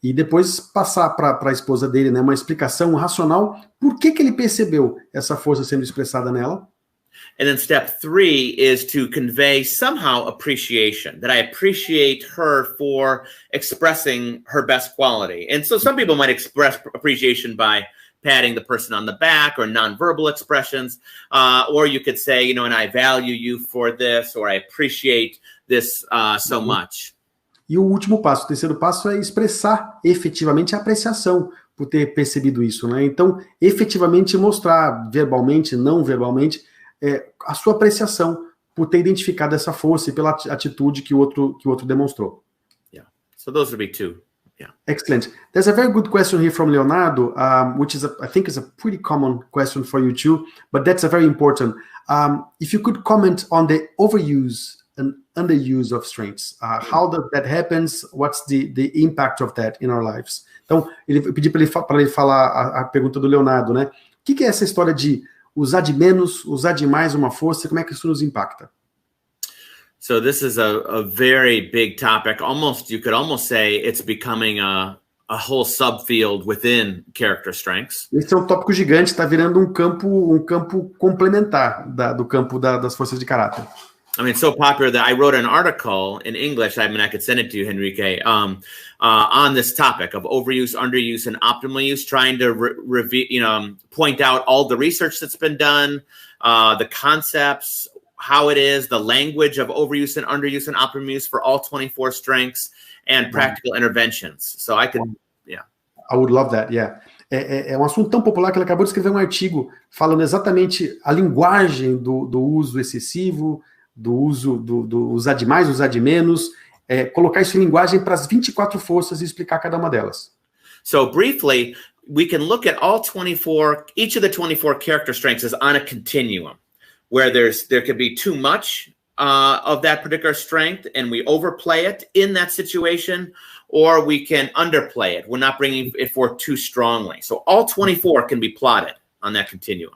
E depois passar para a esposa dele, né, uma explicação racional por que ele percebeu essa força sendo expressada nela. And then step 3 is to convey somehow appreciation, that I appreciate her for expressing her best quality. And so some people might express appreciation by patting the person on the back or nonverbal expressions, or you could say, and I value you for this, or I appreciate this so much. E o último passo, o terceiro passo é expressar efetivamente a apreciação por ter percebido isso, né? Então, efetivamente mostrar verbalmente, não verbalmente, a sua apreciação por ter identificado essa força e pela atitude que o outro demonstrou. Yeah. So those would be 2. Yeah. Excellent. There's a very good question here from Leonardo, which is I think is a pretty common question for you too, but that's a very important. If you could comment on the overuse and underuse of strengths, how that happens, what's the impact of that in our lives? Então, eu pedi para ele falar a pergunta do Leonardo, né? O que é essa história de usar de menos, usar de mais uma força, como é que isso nos impacta? So this is a very big topic. You could almost say it's becoming a a whole subfield within character strengths. Esse é um tópico gigante, está virando um campo complementar do campo das forças de caráter. I mean, it's so popular that I wrote an article in English. I mean, I could send it to you, Henrique, on this topic of overuse, underuse, and optimal use, trying to point out all the research that's been done, the concepts, how it is, the language of overuse and underuse and optimal use for all 24 strengths, and practical interventions. So I could, yeah. I would love that, yeah. É um assunto tão popular que ele acabou de escrever um artigo falando exatamente a linguagem do uso excessivo, do uso do usar demais, usar de menos, colocar isso em linguagem para as 24 forças e explicar cada uma delas. So briefly, we can look at each of the 24 character strengths as on a continuum, where there could be too much of that particular strength and we overplay it in that situation, or we can underplay it. We're not bringing it forth too strongly. So all 24 can be plotted on that continuum.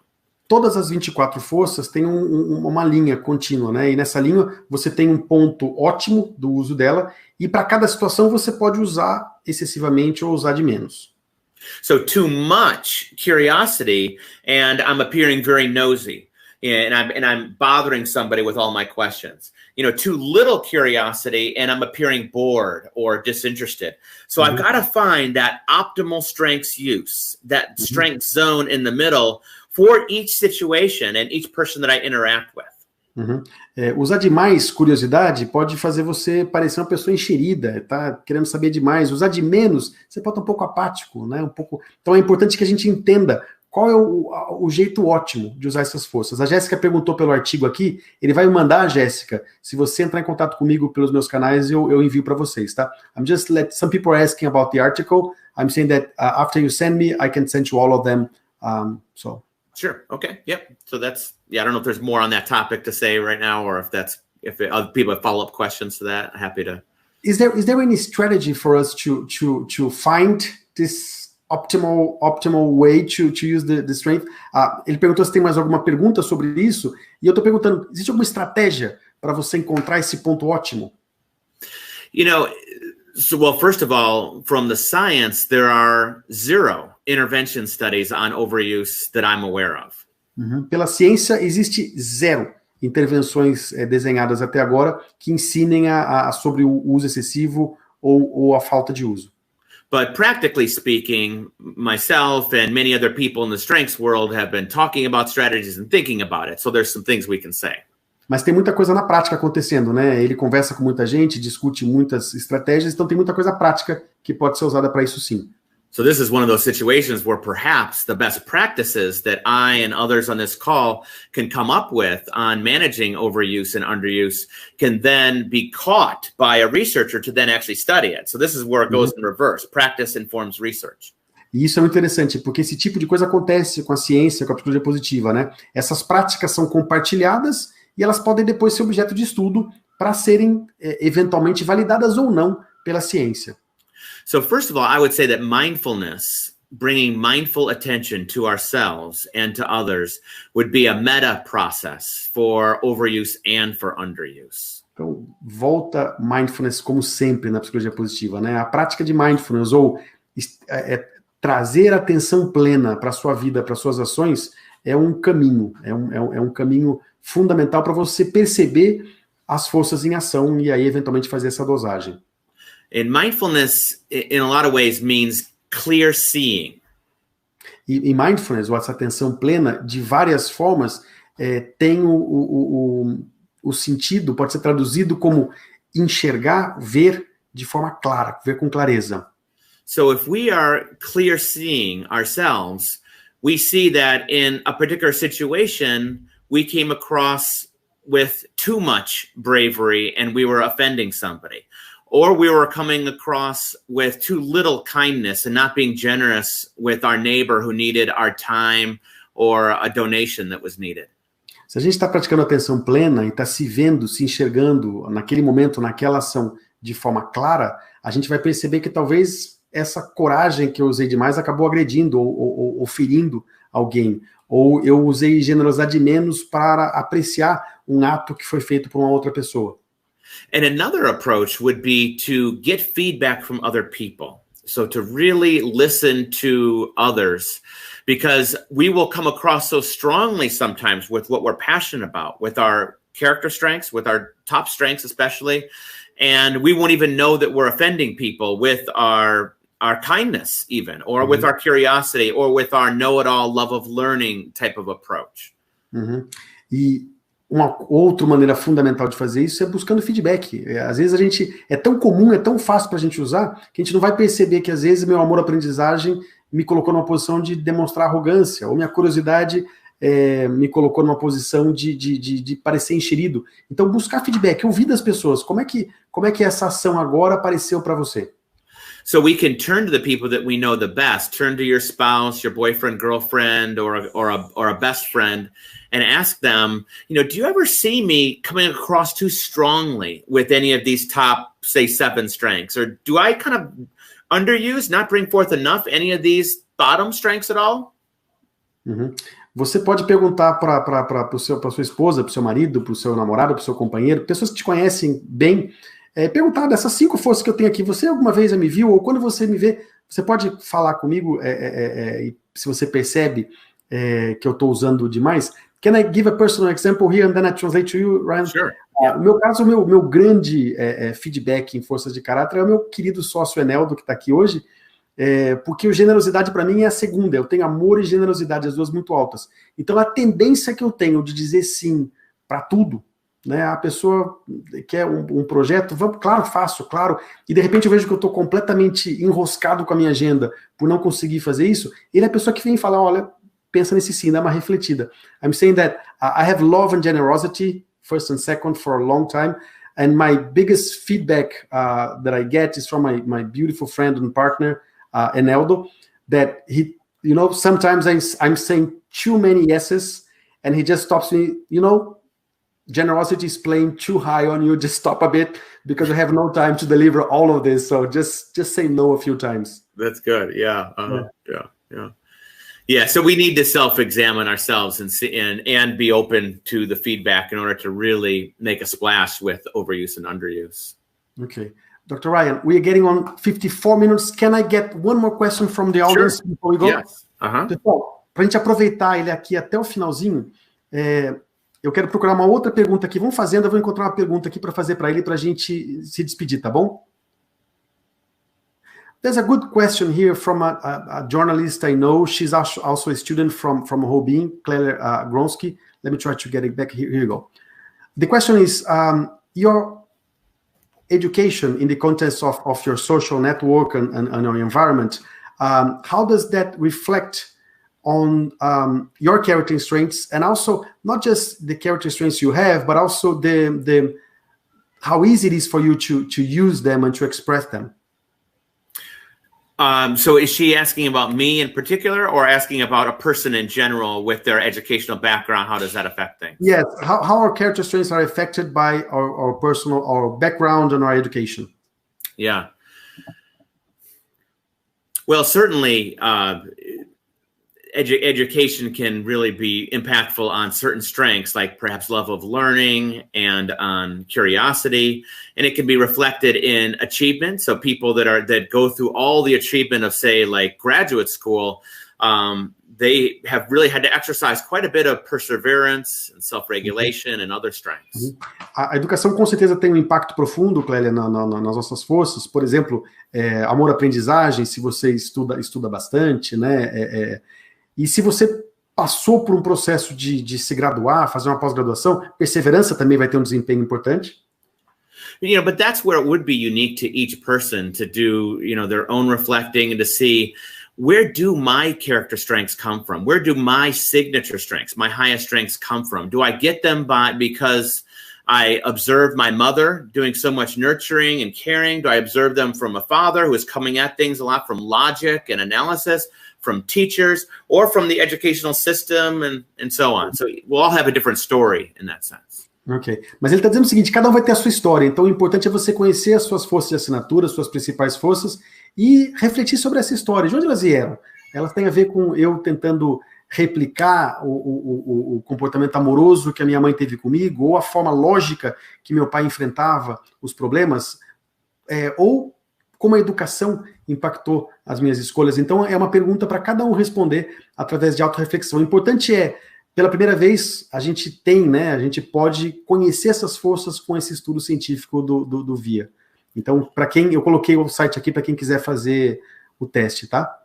Todas as 24 forças têm uma linha contínua, né? E nessa linha você tem um ponto ótimo do uso dela, e para cada situação você pode usar excessivamente ou usar de menos. So too much curiosity, and I'm appearing very nosy, and I'm bothering somebody with all my questions. Too little curiosity, and I'm appearing bored or disinterested. So I've got to find that optimal strengths use, that strength zone in the middle, for each situation and each person that I interact with. Usar demais curiosidade pode fazer você parecer uma pessoa enxerida, tá querendo saber demais. Usar de menos, você pode estar um pouco apático, né? Então é importante que a gente entenda qual é o jeito ótimo de usar essas forças. A Jéssica perguntou pelo artigo aqui, ele vai me mandar, Jéssica, se você entrar em contato comigo pelos meus canais, eu envio para vocês, tá? Some people are asking about the article. I'm saying that after you send me, I can send you all of them. Sure. Okay. Yep. So I don't know if there's more on that topic to say right now, or if other people have follow-up questions to that. Happy to. Is there any strategy for us to find this optimal way to use the strength? Ele perguntou se tem mais alguma pergunta sobre isso, e eu estou perguntando, existe alguma estratégia para você encontrar esse ponto ótimo? First of all, from the science, there are 0 intervention studies on overuse that I'm aware of. Pela ciência, existe 0 intervenções desenhadas até agora que ensinem sobre o uso excessivo ou a falta de uso. But practically speaking, myself and many other people in the strengths world have been talking about strategies and thinking about it. So there's some things we can say. Mas tem muita coisa na prática acontecendo, né? Ele conversa com muita gente, discute muitas estratégias, então tem muita coisa prática que pode ser usada para isso sim. So this is one of those situations where perhaps the best practices that I and others on this call can come up with on managing overuse and underuse can then be caught by a researcher to then actually study it. So this is where it goes in reverse. Practice informs research. E isso é muito interessante, porque esse tipo de coisa acontece com a ciência, com a psicologia positiva, né? Essas práticas são compartilhadas e elas podem depois ser objeto de estudo para serem eventualmente validadas ou não pela ciência. So first of all, I would say that mindfulness, bringing mindful attention to ourselves and to others, would be a meta process for overuse and for underuse. Então, volta mindfulness como sempre na psicologia positiva, né? A prática de mindfulness, ou trazer atenção plena para a sua vida, para suas ações, é um caminho, é um caminho fundamental para você perceber as forças em ação e aí eventualmente fazer essa dosagem. And mindfulness, in a lot of ways, means clear seeing. E mindfulness, ou essa atenção plena, de várias formas, tem o sentido, pode ser traduzido como enxergar, ver de forma clara, ver com clareza. So if we are clear seeing ourselves, we see that in a particular situation, we came across with too much bravery and we were offending somebody. Or we were coming across with too little kindness and not being generous with our neighbor who needed our time or a donation that was needed. Se a gente está praticando atenção plena e está se vendo, se enxergando naquele momento, naquela ação de forma clara, a gente vai perceber que talvez essa coragem que eu usei demais acabou agredindo ou ferindo alguém. Ou eu usei generosidade menos para apreciar um ato que foi feito por uma outra pessoa. And another approach would be to get feedback from other people. So to really listen to others, because we will come across so strongly sometimes with what we're passionate about, with our character strengths, with our top strengths especially, and we won't even know that we're offending people with our kindness even, or with our curiosity, or with our know-it-all love of learning type of approach. E uma outra maneira fundamental de fazer isso é buscando feedback. Às vezes a gente, é tão comum, é tão fácil para a gente usar, que a gente não vai perceber que às vezes meu amor à aprendizagem me colocou numa posição de demonstrar arrogância, ou minha curiosidade me colocou numa posição de parecer enxerido. Então buscar feedback, ouvir das pessoas, como é que essa ação agora apareceu para você? So we can turn to the people that we know the best. Turn to your spouse, your boyfriend, girlfriend, or a best friend, and ask them, do you ever see me coming across too strongly with any of these top, say, 7 strengths? Or do I kind of underuse, not bring forth enough any of these bottom strengths at all? Você pode perguntar para sua esposa, para o seu marido, para o seu namorado, para o seu companheiro, pessoas que te conhecem bem, perguntar dessas 5 forças que eu tenho aqui, você alguma vez já me viu? Ou quando você me vê, você pode falar comigo, se você percebe que eu estou usando demais. Can I give a personal example here and then I translate to you, Ryan? Sure. No meu caso, o meu grande feedback em Forças de Caráter é o meu querido sócio Eneldo, que está aqui hoje, porque o generosidade para mim é a segunda. Eu tenho amor e generosidade, as duas muito altas. Então a tendência que eu tenho de dizer sim para tudo, né? A pessoa quer um projeto, claro, faço, claro, e de repente eu vejo que eu estou completamente enroscado com a minha agenda por não conseguir fazer isso. Ele é a pessoa que vem falar, olha, pensa nesse sim, dá uma refletida. I'm saying that I have love and generosity, first and second, for a long time, and my biggest feedback that I get is from my beautiful friend and partner, Eneldo, that he, sometimes I'm saying too many yeses, and he just stops me, generosity is playing too high on you, just stop a bit, because I have no time to deliver all of this, so just say no a few times. That's good, yeah. Yeah, so we need to self-examine ourselves and be open to the feedback in order to really make a splash with overuse and underuse. Okay. Dr. Ryan, we are getting on 54 minutes. Can I get one more question from the audience before we go? Yes. Pessoal, para a gente aproveitar ele aqui até o finalzinho, eu quero procurar uma outra pergunta aqui. Vamos fazendo, eu vou encontrar uma pergunta aqui para fazer para ele, para a gente se despedir, tá bom? There's a good question here from a journalist I know. She's also a student from Robin, Claire Gronsky. Let me try to get it back. Here you go. The question is, your education in the context of your social network and your environment, how does that reflect on your character strengths, and also not just the character strengths you have, but also the how easy it is for you to use them and to express them? So is she asking about me in particular, or asking about a person in general with their educational background? How does that affect things? Yes, how our character strengths are affected by our personal, our background and our education. Yeah. Well, certainly education can really be impactful on certain strengths, like perhaps love of learning and on curiosity, and it can be reflected in achievement. So people that go through all the achievement of, say, like graduate school, they have really had to exercise quite a bit of perseverance and self-regulation and other strengths. A educação com certeza tem um impacto profundo, Clélia, nas nossas forças. Por exemplo, amor à aprendizagem, se você estuda bastante, né? E se você passou por um processo de se graduar, fazer uma pós-graduação, perseverança também vai ter um desempenho importante. But that's where it would be unique to each person to do, their own reflecting and to see, where do my character strengths come from? Where do my signature strengths, my highest strengths come from? Do I get them because I observed my mother doing so much nurturing and caring? Do I observe them from a father who is coming at things a lot from logic and analysis, from teachers, or from the educational system, and so on? So we'll all have a different story in that sense. Ok, mas ele está dizendo o seguinte, cada um vai ter a sua história, então o importante é você conhecer as suas forças de assinatura, as suas principais forças, e refletir sobre essa história. De onde elas vieram? Elas têm a ver com eu tentando replicar o comportamento amoroso que a minha mãe teve comigo, ou a forma lógica que meu pai enfrentava os problemas, ou como a educação impactou as minhas escolhas. Então, é uma pergunta para cada um responder através de autorreflexão. O importante é, pela primeira vez, a gente pode conhecer essas forças com esse estudo científico do VIA. Então, eu coloquei o site aqui para quem quiser fazer o teste, tá?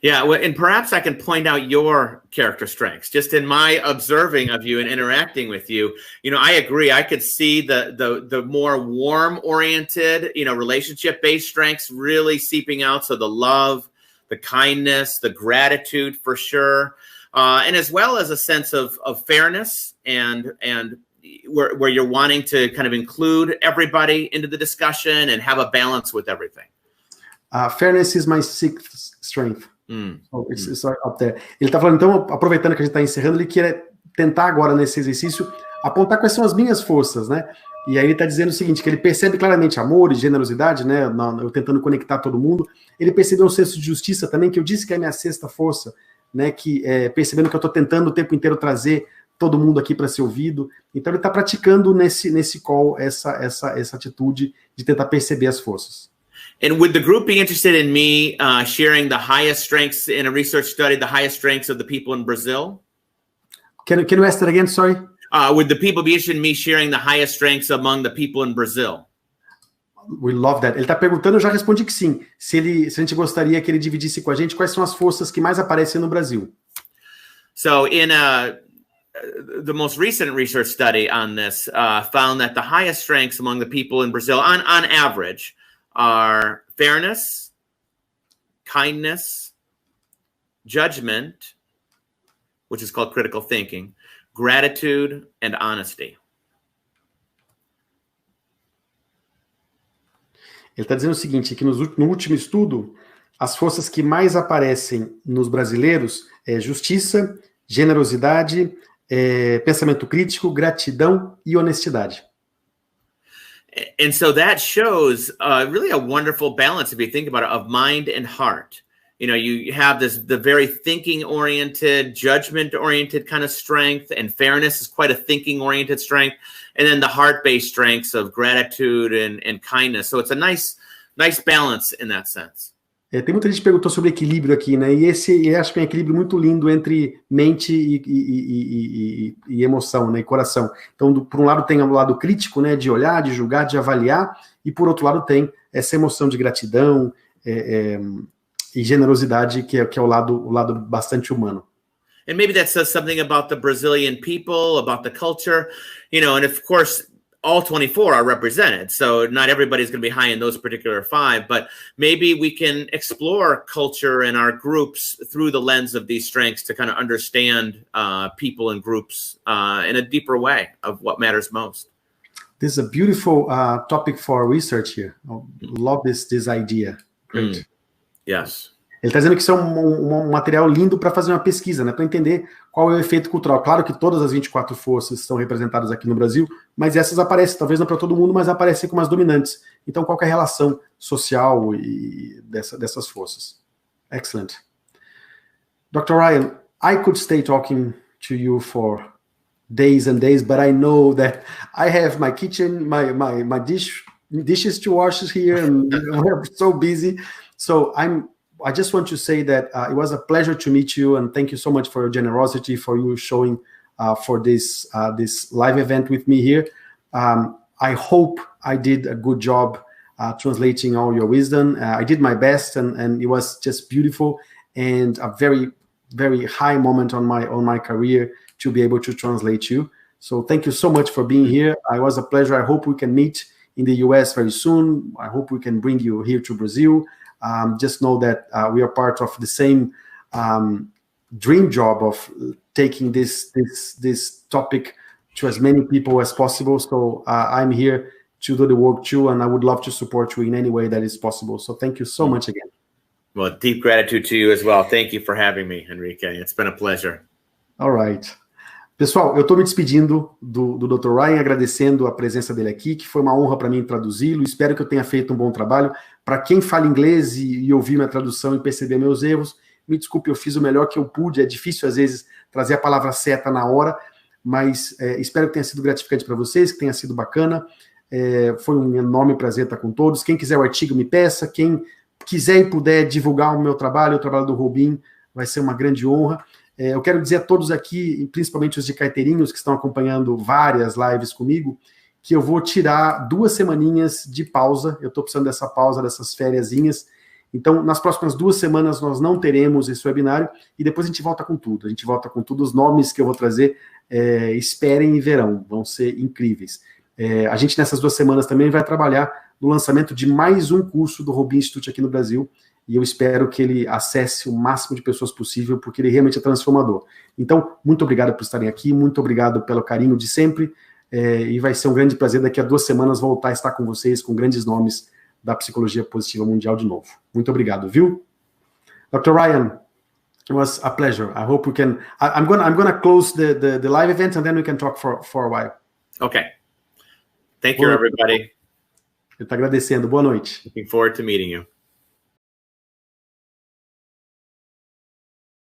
Yeah, well, and perhaps I can point out your character strengths. Just in my observing of you and interacting with you, I agree. I could see the more warm-oriented, relationship-based strengths really seeping out. So the love, the kindness, the gratitude for sure, and as well as a sense of fairness and where you're wanting to kind of include everybody into the discussion and have a balance with everything. Fairness is my sixth strength. So it's up there. Ele está falando, então, aproveitando que a gente está encerrando, ele quer tentar agora nesse exercício apontar quais são as minhas forças, né? E aí ele está dizendo o seguinte, que ele percebe claramente amor e generosidade, né? Eu tentando conectar todo mundo. Ele percebeu um senso de justiça também, que eu disse que é a minha sexta força, né? Que percebendo que eu estou tentando o tempo inteiro trazer todo mundo aqui para ser ouvido. Então ele está praticando nesse call essa atitude de tentar perceber as forças. And would the group be interested in me sharing the highest strengths in a research study, the highest strengths of the people in Brazil? Can you ask that again? Sorry. Would the people be interested in me sharing the highest strengths among the people in Brazil? We love that. Ele está perguntando, eu já respondi que sim. Se a gente gostaria que ele dividisse com a gente quais são as forças que mais aparecem no Brasil. So in the most recent research study on this found that the highest strengths among the people in Brazil, on average, are fairness, kindness, judgment, which is called critical thinking, gratitude, and honesty. Ele está dizendo o seguinte, que no último estudo, as forças que mais aparecem nos brasileiros é justiça, generosidade, pensamento crítico, gratidão e honestidade. And so that shows really a wonderful balance, if you think about it, of mind and heart. You have the very thinking-oriented, judgment-oriented kind of strength, and fairness is quite a thinking-oriented strength, and then the heart-based strengths of gratitude and kindness. So it's a nice balance in that sense. Tem muita gente que perguntou sobre equilíbrio aqui, né? E eu acho que é um equilíbrio muito lindo entre mente e emoção, né? E coração. Então, por um lado tem o lado crítico, né? De olhar, de julgar, de avaliar, e por outro lado tem essa emoção de gratidão e generosidade, que é o lado bastante humano. And maybe that says something about the Brazilian people, about the culture, and of course, all 24 are represented. So not everybody's going to be high in those particular 5, but maybe we can explore culture in our groups through the lens of these strengths to kind of understand people and groups in a deeper way of what matters most. This is a beautiful topic for research here. I love this idea. Great. Yes. Ele está dizendo que isso é um material lindo para fazer uma pesquisa, né, para entender qual é o efeito cultural. Claro que todas as 24 forças estão representadas aqui no Brasil, mas essas aparecem, talvez não para todo mundo, mas aparecem como as dominantes. Então, qual que é a relação social dessas forças? Excellent. Dr. Ryan, I could stay talking to you for days and days, but I know that I have my kitchen, my dishes to wash here, and we're so busy. So I just want to say that it was a pleasure to meet you, and thank you so much for your generosity, for you showing for this live event with me here. I hope I did a good job translating all your wisdom. I did my best, and it was just beautiful and a very, very high moment on my career to be able to translate you. So thank you so much for being here. It was a pleasure. I hope we can meet in the US very soon. I hope we can bring you here to Brazil. Just know that we are part of the same dream job of taking this topic to as many people as possible. So I'm here to do the work too, and I would love to support you in any way that is possible. So thank you so much again. Well, deep gratitude to you as well. Thank you for having me, Henrique. It's been a pleasure. All right. Pessoal, eu estou me despedindo do Dr. Ryan, agradecendo a presença dele aqui, que foi uma honra para mim traduzi-lo. Espero que eu tenha feito um bom trabalho. Para quem fala inglês e ouvir minha tradução e perceber meus erros, me desculpe, eu fiz o melhor que eu pude. É difícil, às vezes, trazer a palavra certa na hora, mas espero que tenha sido gratificante para vocês, que tenha sido bacana. Foi um enorme prazer estar com todos. Quem quiser o artigo, me peça. Quem quiser e puder divulgar o meu trabalho, o trabalho do Robin, vai ser uma grande honra. Eu quero dizer a todos aqui, principalmente os de carteirinhos que estão acompanhando várias lives comigo, que eu vou tirar 2 semaninhas de pausa. Eu estou precisando dessa pausa, dessas fériasinhas. Então, nas próximas 2 semanas, nós não teremos esse webinário e depois a gente volta com tudo. A gente volta com tudo. Os nomes que eu vou trazer, esperem e verão. Vão ser incríveis. A gente, nessas 2 semanas, também vai trabalhar no lançamento de mais um curso do Robin Institute aqui no Brasil. E eu espero que ele acesse o máximo de pessoas possível, porque ele realmente é transformador. Então, muito obrigado por estarem aqui, muito obrigado pelo carinho de sempre, e vai ser um grande prazer daqui a 2 semanas voltar a estar com vocês, com grandes nomes da psicologia positiva mundial de novo. Muito obrigado, viu? Dr. Ryan, it was a pleasure. I hope we can... I'm gonna close the live event, and then we can talk for a while. Okay. Thank you, everybody. Eu estou agradecendo. Boa noite. Looking forward to meeting you.